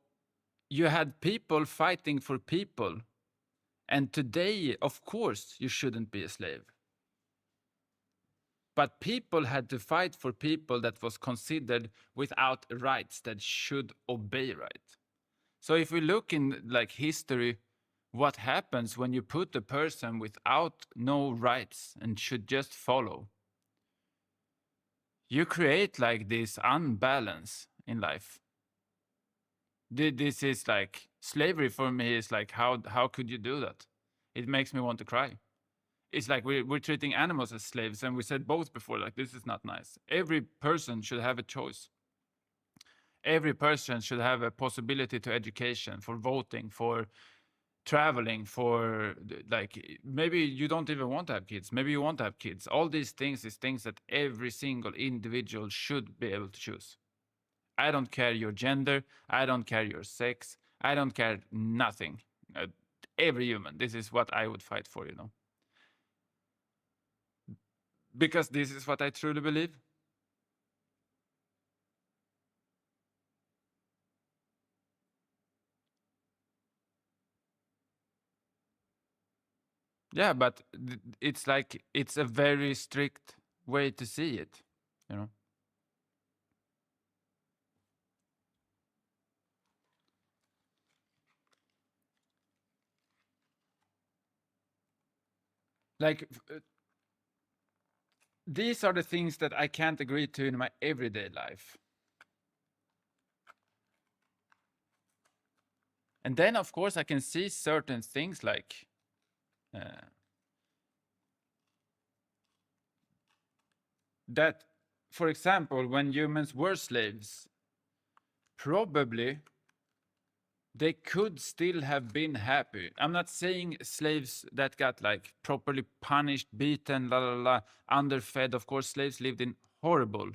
you had people fighting for people, and today, of course, you shouldn't be a slave. But people had to fight for people that was considered without rights, that should obey right. So if we look in like history, what happens when you put a person without no rights and should just follow? You create like this unbalance in life. This is like slavery for me. Is like how could you do that? It makes me want to cry. It's like we're treating animals as slaves, and we said both before. Like this is not nice. Every person should have a choice. Every person should have a possibility to education, for voting, for traveling, for like maybe you don't even want to have kids, maybe you want to have kids. All these things is things that every single individual should be able to choose. I don't care your gender, I don't care your sex, I don't care nothing. Every human, this is what I would fight for, you know, because this is what I truly believe. Yeah, but it's like it's a very strict way to see it, you know. Like these are the things that I can't agree to in my everyday life. And then, of course, I can see certain things like that, for example, when humans were slaves, probably they could still have been happy. I'm not saying slaves that got like properly punished, beaten, la la la, underfed. Of course, slaves lived in horrible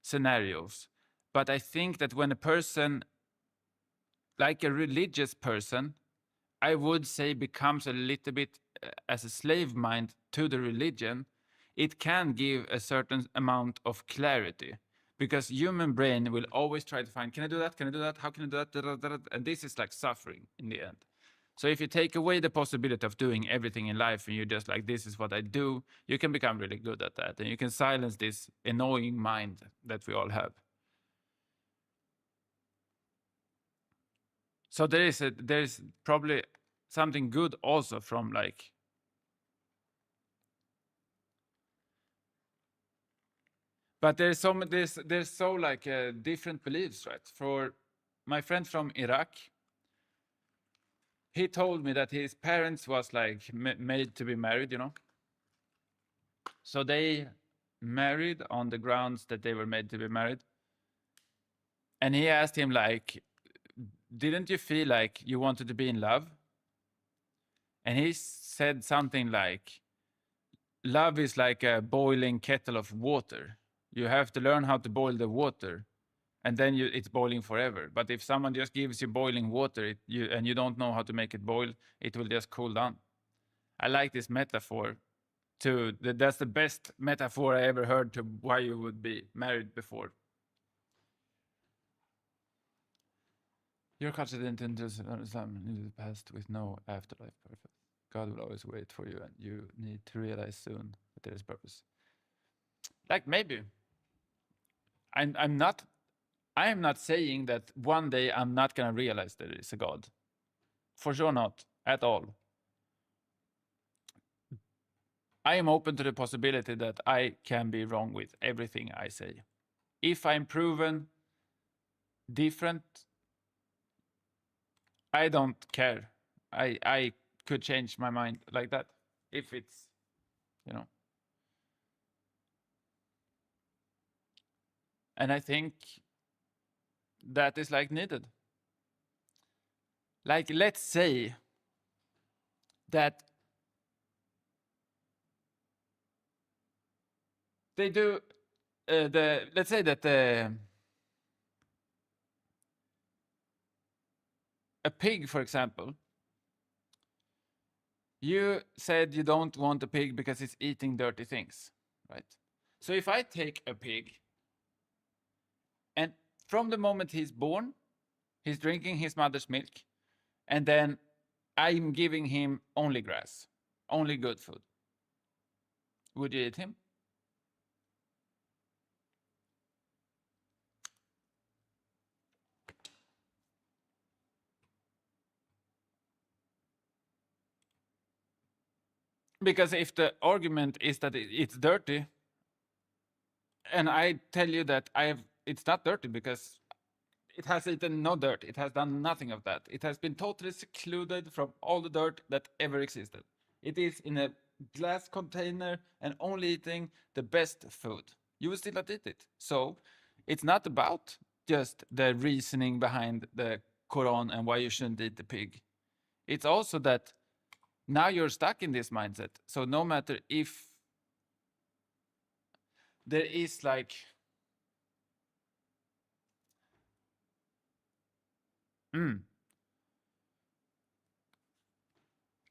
scenarios. But I think that when a person, like a religious person, I would say becomes a little bit as a slave mind to the religion, it can give a certain amount of clarity, because human brain will always try to find, can I do that? Can I do that? How can I do that? Da, da, da, da. And this is like suffering in the end. So if you take away the possibility of doing everything in life and you're just like, this is what I do, you can become really good at that. And you can silence this annoying mind that we all have. So there's probably something good also from like, but there's so like different beliefs, right? For my friend from Iraq, he told me that his parents was like made to be married, you know. So they married on the grounds that they were made to be married. And he asked him like, didn't you feel like you wanted to be in love? And he said something like, love is like a boiling kettle of water. You have to learn how to boil the water, and then it's boiling forever. But if someone just gives you boiling water, and you don't know how to make it boil, it will just cool down. I like this metaphor too. That's the best metaphor I ever heard to why you would be married before. Your culture didn't enter Islam into the past with no afterlife purpose. God will always wait for you, and you need to realize soon that there is purpose. Like maybe I'm not I am not saying that one day I'm not gonna realize there is a God. For sure not at all. I am open to the possibility that I can be wrong with everything I say. If I'm proven different, I don't care. I could change my mind like that if it's, you know. And I think that is like needed. Like, let's say that they do let's say that a pig, for example, you said you don't want a pig because it's eating dirty things, right? So if I take a pig and from the moment he's born, he's drinking his mother's milk, and then I'm giving him only grass, only good food, would you eat him? Because if the argument is that it's dirty, and I tell you that it's not dirty because it has eaten no dirt. It has done nothing of that. It has been totally secluded from all the dirt that ever existed. It is in a glass container and only eating the best food. You will still not eat it. So it's not about just the reasoning behind the Quran and why you shouldn't eat the pig. It's also that now you're stuck in this mindset. So no matter if there is like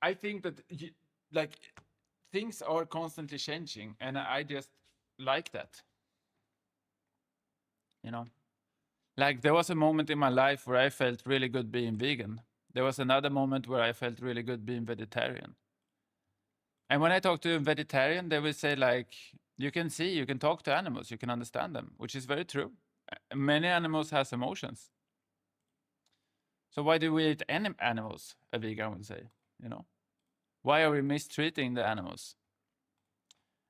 I think that like things are constantly changing, and I just like that. You know, like there was a moment in my life where I felt really good being vegan. There was another moment where I felt really good being vegetarian. And when I talk to a vegetarian, they will say like, you can see, you can talk to animals, you can understand them, which is very true. Many animals has emotions. So why do we eat any animals? A vegan would say, you know. Why are we mistreating the animals?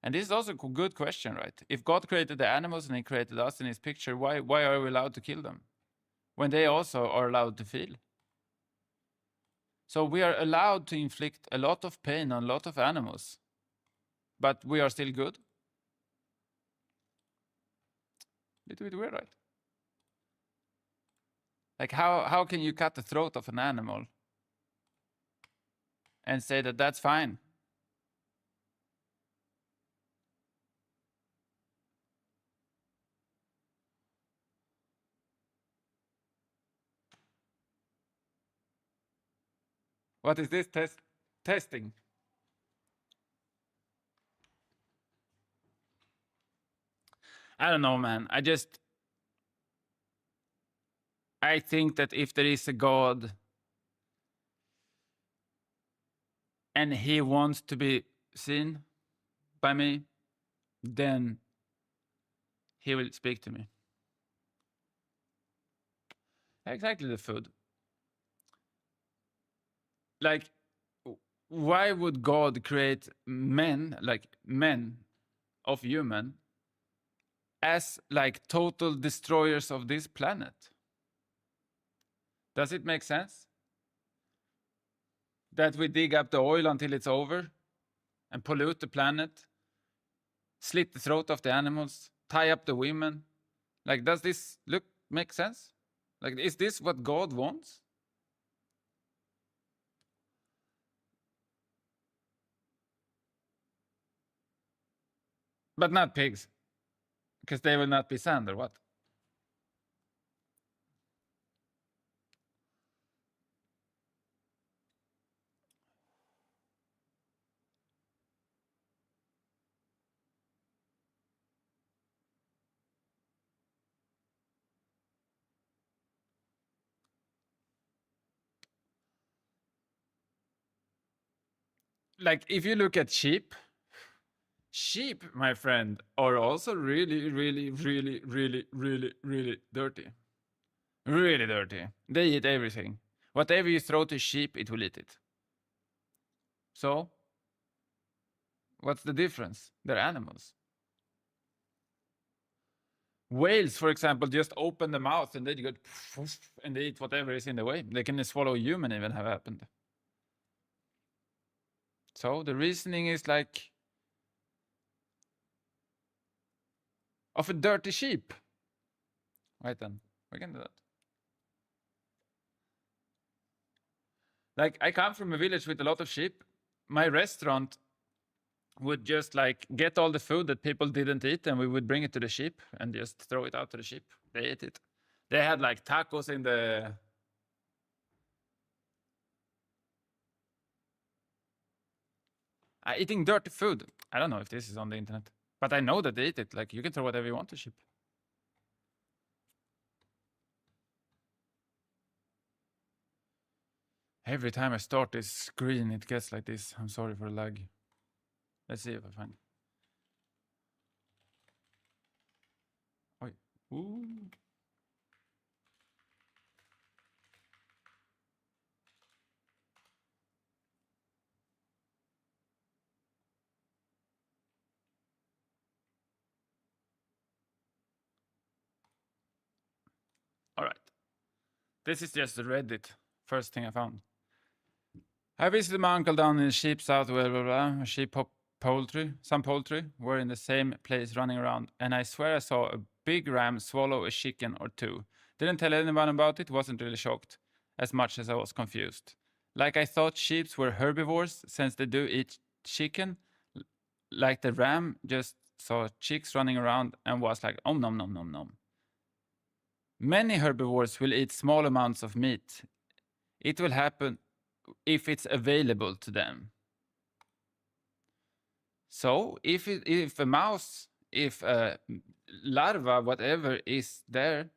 And this is also a good question, right? If God created the animals and he created us in his picture, why are we allowed to kill them? When they also are allowed to feel. So we are allowed to inflict a lot of pain on a lot of animals, but we are still good. Little bit weird, right? Like how can you cut the throat of an animal and say that that's fine? What is this testing? I don't know, man. I think that if there is a God and he wants to be seen by me, then he will speak to me. Exactly, the food. Like, why would God create men, like men of human, as like total destroyers of this planet? Does it make sense? That we dig up the oil until it's over and pollute the planet, slit the throat of the animals, tie up the women. Like, does this make sense? Like, is this what God wants? But not pigs, because they will not be sand or what? Like, if you look at sheep, my friend, are also really, really, really, really, really, really dirty. Really dirty. They eat everything. Whatever you throw to sheep, it will eat it. So, What's the difference? They're animals. Whales, for example, just open the mouth and they go and they eat whatever is in the way. They can swallow a human, even have happened. So the reasoning is like of a dirty sheep. Right then, we can do that. Like, I come from a village with a lot of sheep. My restaurant would just like get all the food that people didn't eat, and we would bring it to the sheep and just throw it out to the sheep. They ate it. They had like tacos in the. Eating dirty food. I don't know if this is on the internet, but I know that they eat it. Like, you can throw whatever you want to sheep. Every time I start this screen, it gets like this. I'm sorry for the lag. Let's see if I find. Oi. Ooh. All right. This is just the Reddit. First thing I found. I visited my uncle down in the sheep south, blah, blah, blah. Sheep poultry. Some poultry were in the same place running around, and I swear I saw a big ram swallow a chicken or two. Didn't tell anyone about it, wasn't really shocked, as much as I was confused. Like, I thought sheep were herbivores, since they do eat chicken. Like, the ram just saw chicks running around and was like, oh, nom, nom, nom, nom. Many herbivores will eat small amounts of meat. It will happen if it's available to them. So if a mouse, if a larva, whatever is there,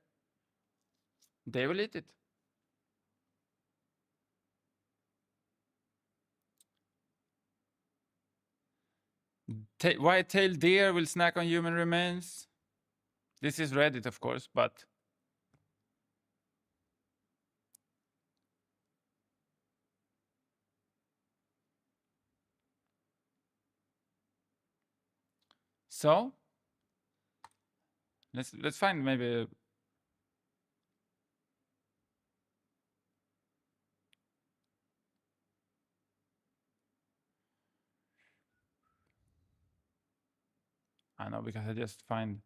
they will eat it. White-tailed deer will snack on human remains. This is Reddit, of course, but so let's find maybe. I know, because I just find.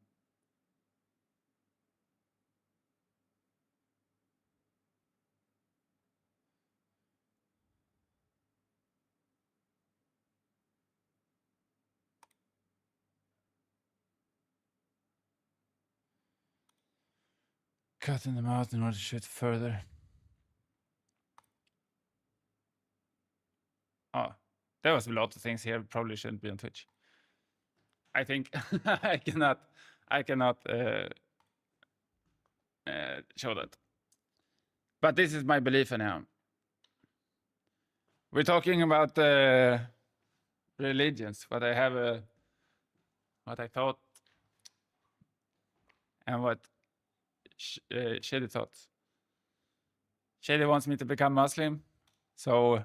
Cutting them out in order to shoot further. Oh, there was a lot of things here. Probably shouldn't be on Twitch. I think I cannot show that. But this is my belief anyhow. We're talking about religions, what I have, what I thought, and what Chedy thought. Chedy wants me to become Muslim, so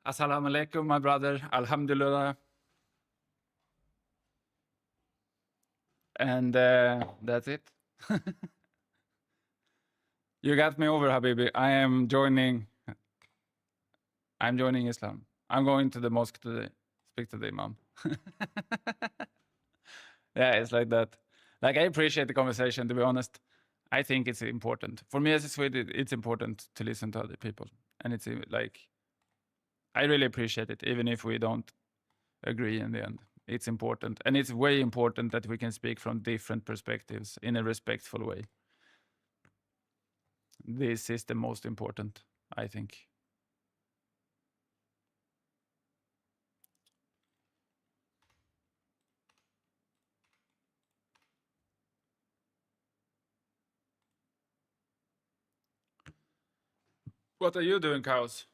Assalamu alaikum, my brother, Alhamdulillah. And that's it. You got me over, Habibi. I'm joining Islam. I'm going to the mosque today. Speak to the Imam. Yeah, it's like that. Like, I appreciate the conversation, to be honest. I think it's important. For me as a Swede, it's important to listen to other people. And it's like, I really appreciate it, even if we don't agree in the end. It's important. And it's way important that we can speak from different perspectives in a respectful way. This is the most important, I think. What are you doing, Chaos?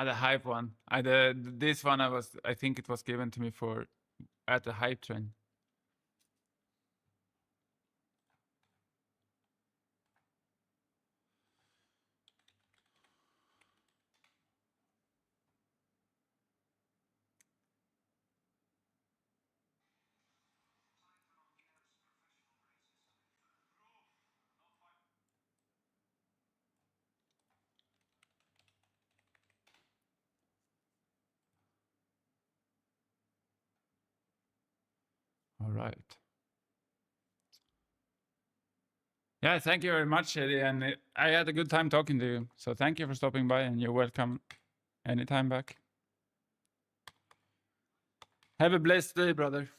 The hype one. This one I think it was given to me for at the hype train. All right. Yeah, thank you very much, Chedy, and I had a good time talking to you. So thank you for stopping by, and you're welcome anytime back. Have a blessed day, brother.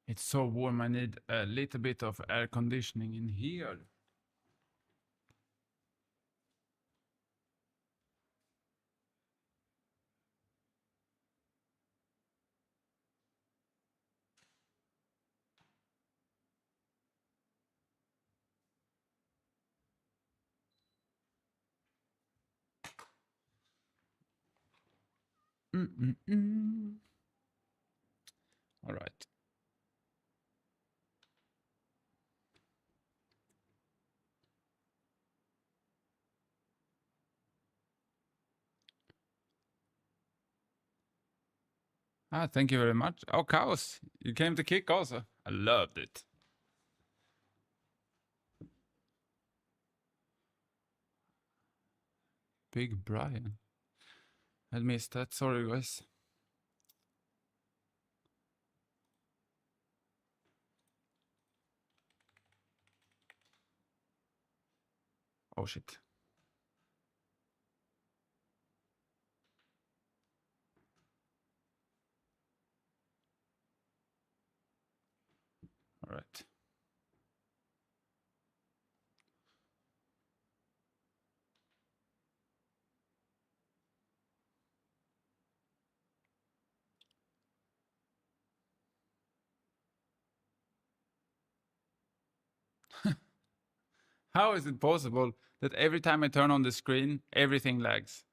It's so warm. I need a little bit of air conditioning in here. All right. Thank you very much. Oh, Chaos, you came to kick also. I loved it. Big Brian. I missed that. Sorry, guys. Oh, shit. All right. How is it possible that every time I turn on the screen, everything lags?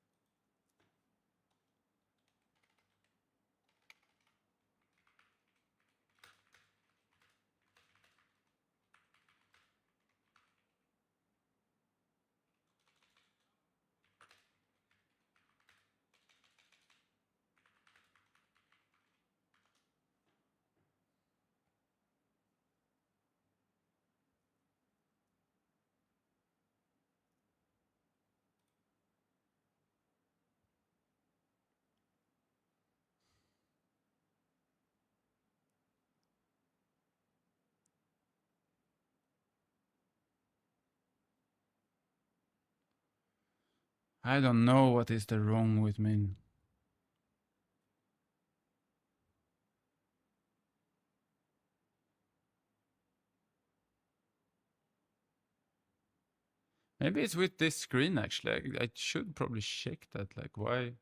I don't know what is the wrong with me. Maybe it's with this screen, actually. I should probably check that. Like, why?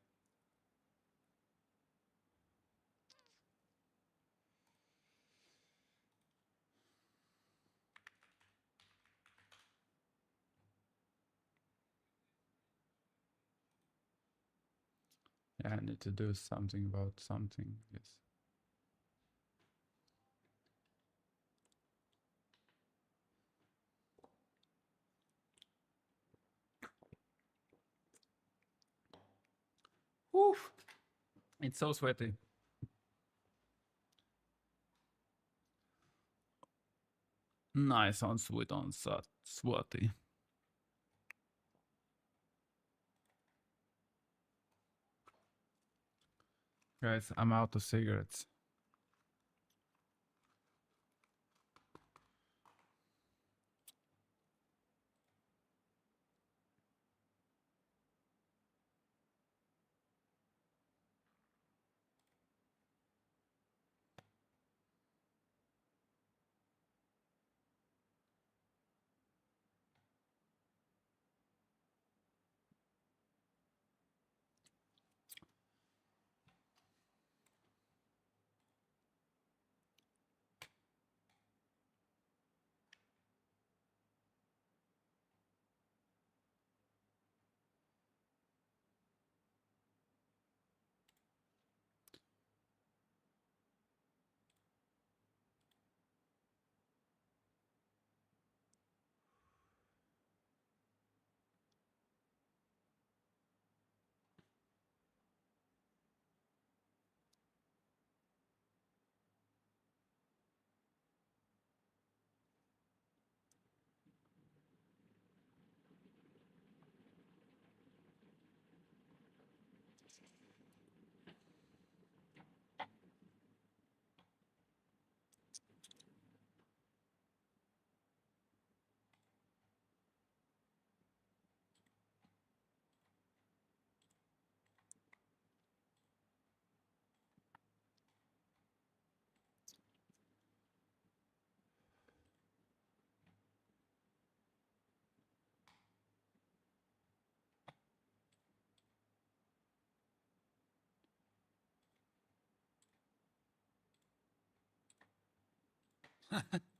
Yeah, I need to do something about something. Yes. It's so sweaty. Nice on sweet on sweaty. Guys, I'm out of cigarettes.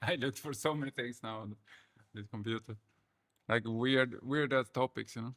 I looked for so many things now on this computer. Like weird as topics, you know?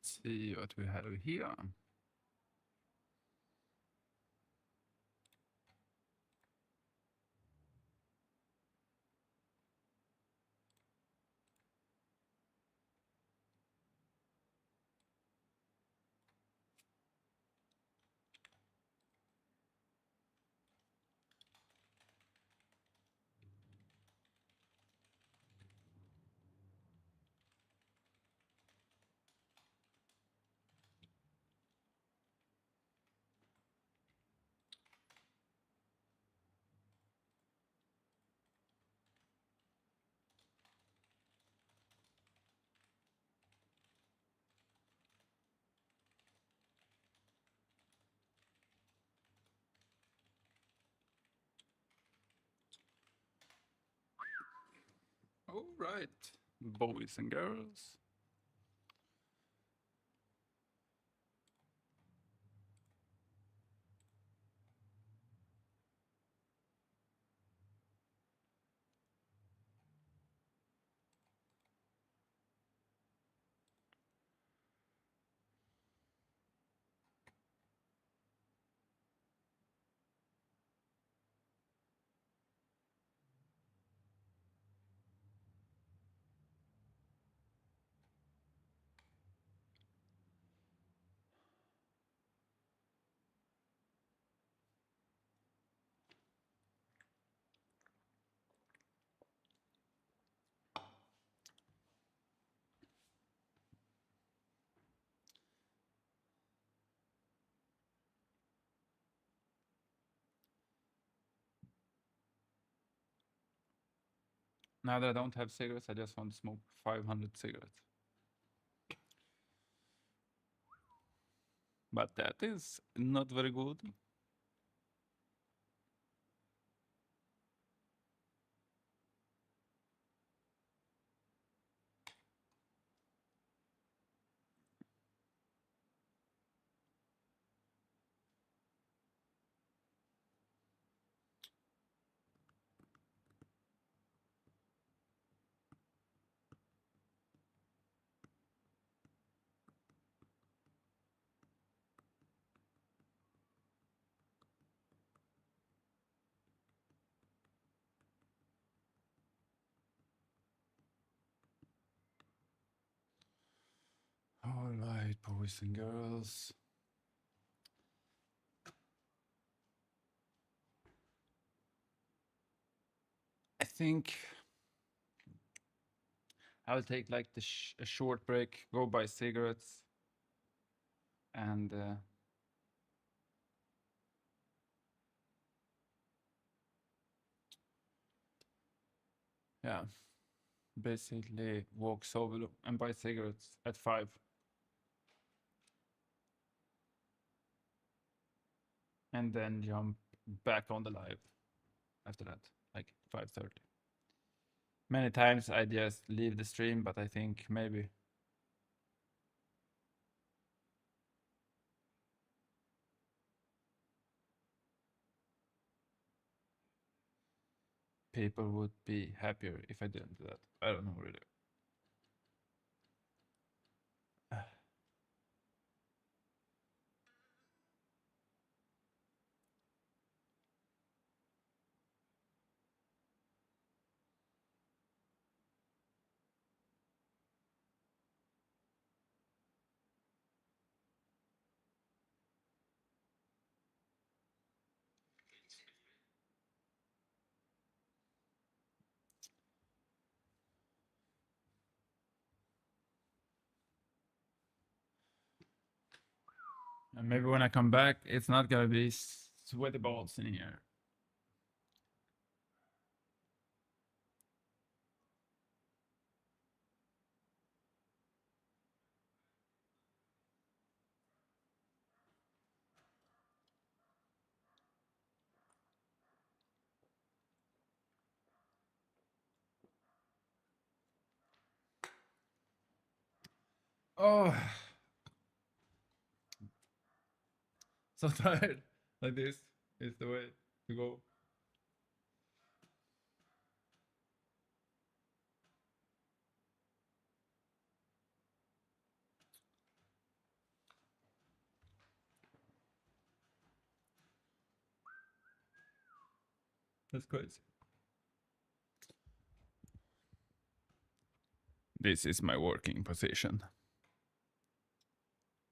Let's see what we have here. All right, boys and girls. Now that I don't have cigarettes, I just want to smoke 500 cigarettes. But that is not very good. All right, boys and girls. I think I'll take like a short break, go buy cigarettes, and yeah, basically walk solo and buy cigarettes at 5. And then jump back on the live after that, like 5:30. Many times I just leave the stream, but I think maybe people would be happier if I didn't do that. I don't know really. And maybe when I come back, it's not gonna be sweaty balls in here. Oh, so tired. Like this is the way to go. That's crazy. This is my working position.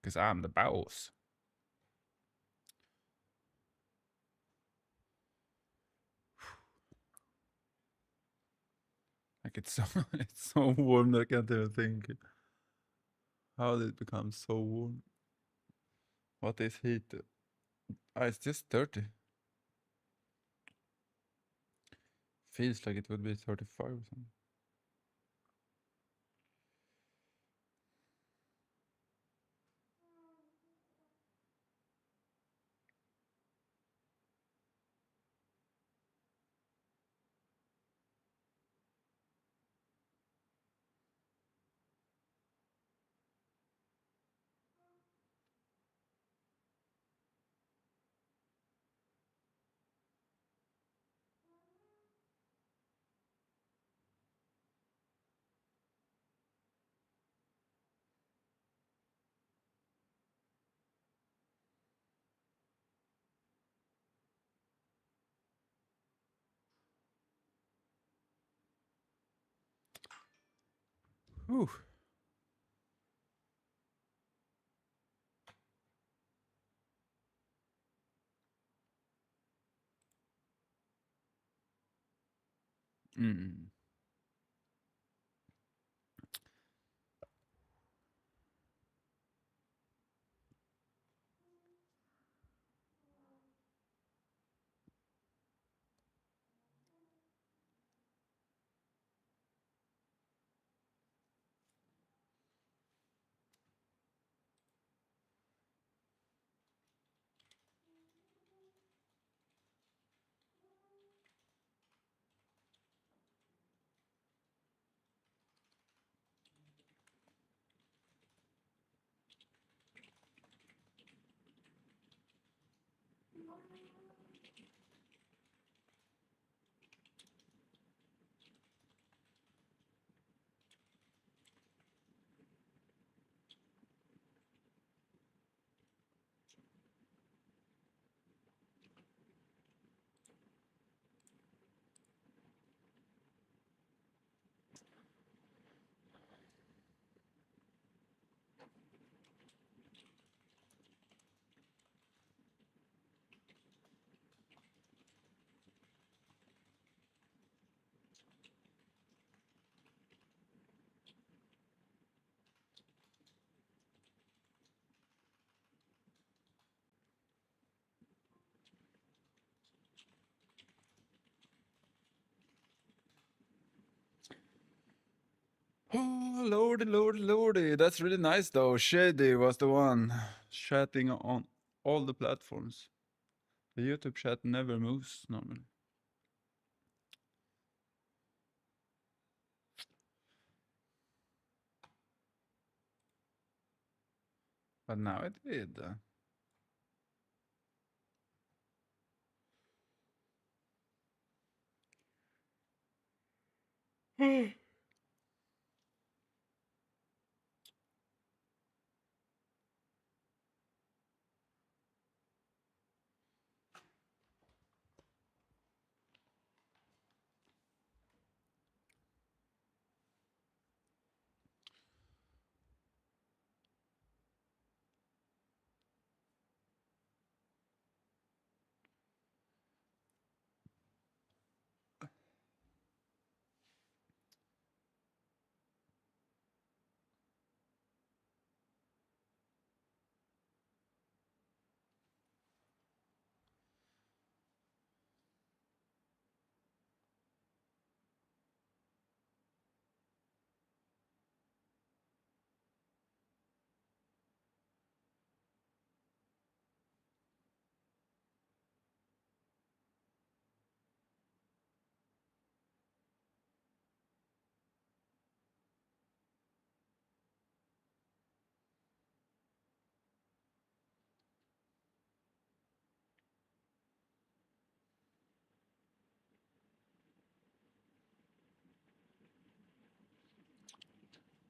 Because I'm the boss. Like it's so it's so warm that I can't even think. How did it become so warm? What is heat? It's just 30. Feels like it would be 35 or something. Whew. Mm. Oh, lordy, lordy, lordy. That's really nice, though. Chedy was the one chatting on all the platforms. The YouTube chat never moves normally. But now it did.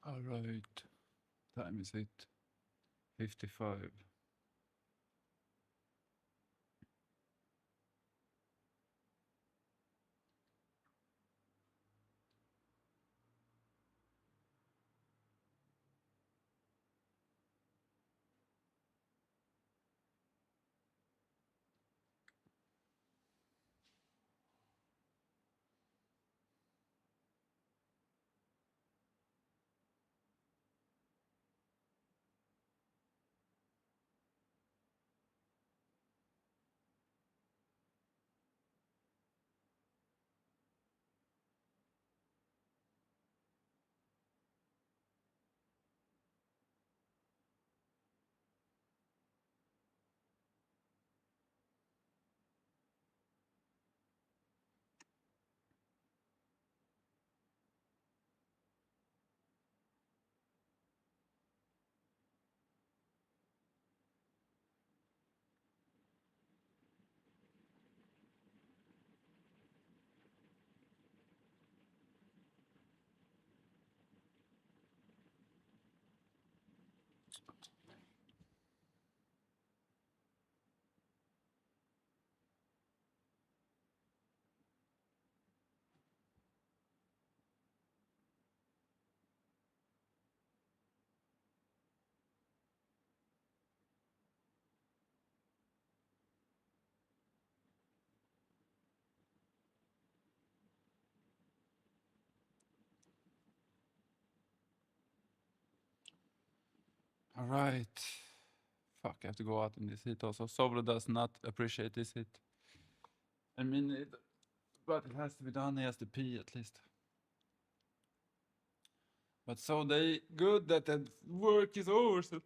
All right. Time is it. 55. All right. Fuck, I have to go out in this heat also. Sobro does not appreciate this heat. I mean, but it has to be done. He has to pee at least. But so they good that the work is over. So.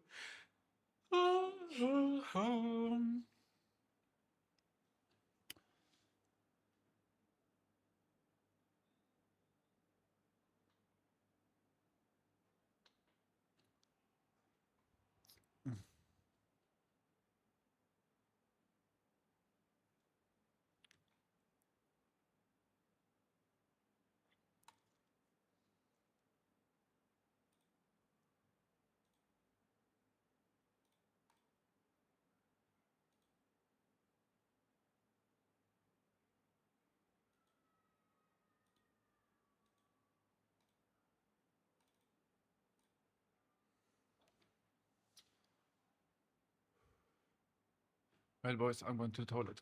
Well, boys, I'm going to the toilet.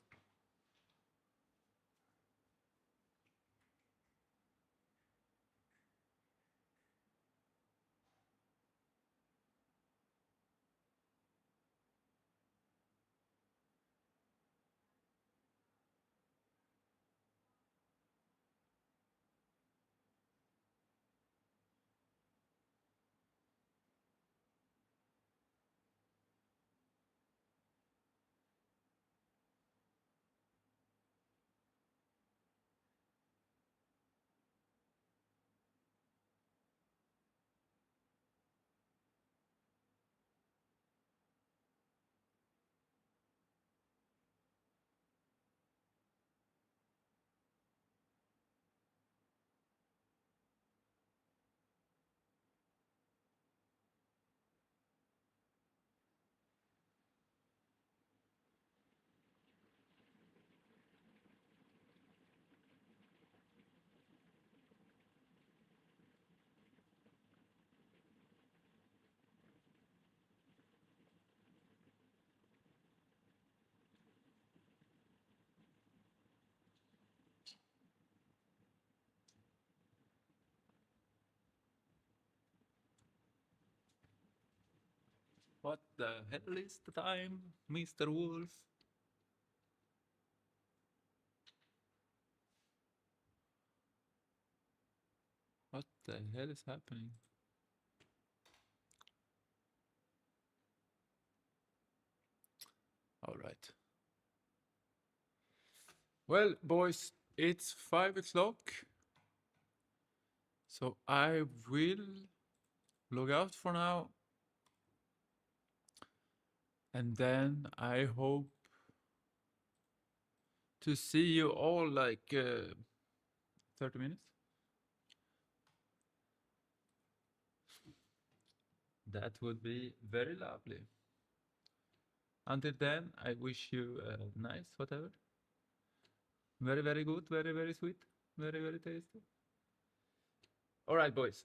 What the hell is the time, Mr. Wolf? What the hell is happening? All right. Well, boys, it's 5 o'clock. So I will log out for now. And then I hope to see you all like 30 minutes. That would be very lovely. Until then, I wish you a nice whatever. Very, very good, very, very sweet, very, very tasty. All right, boys.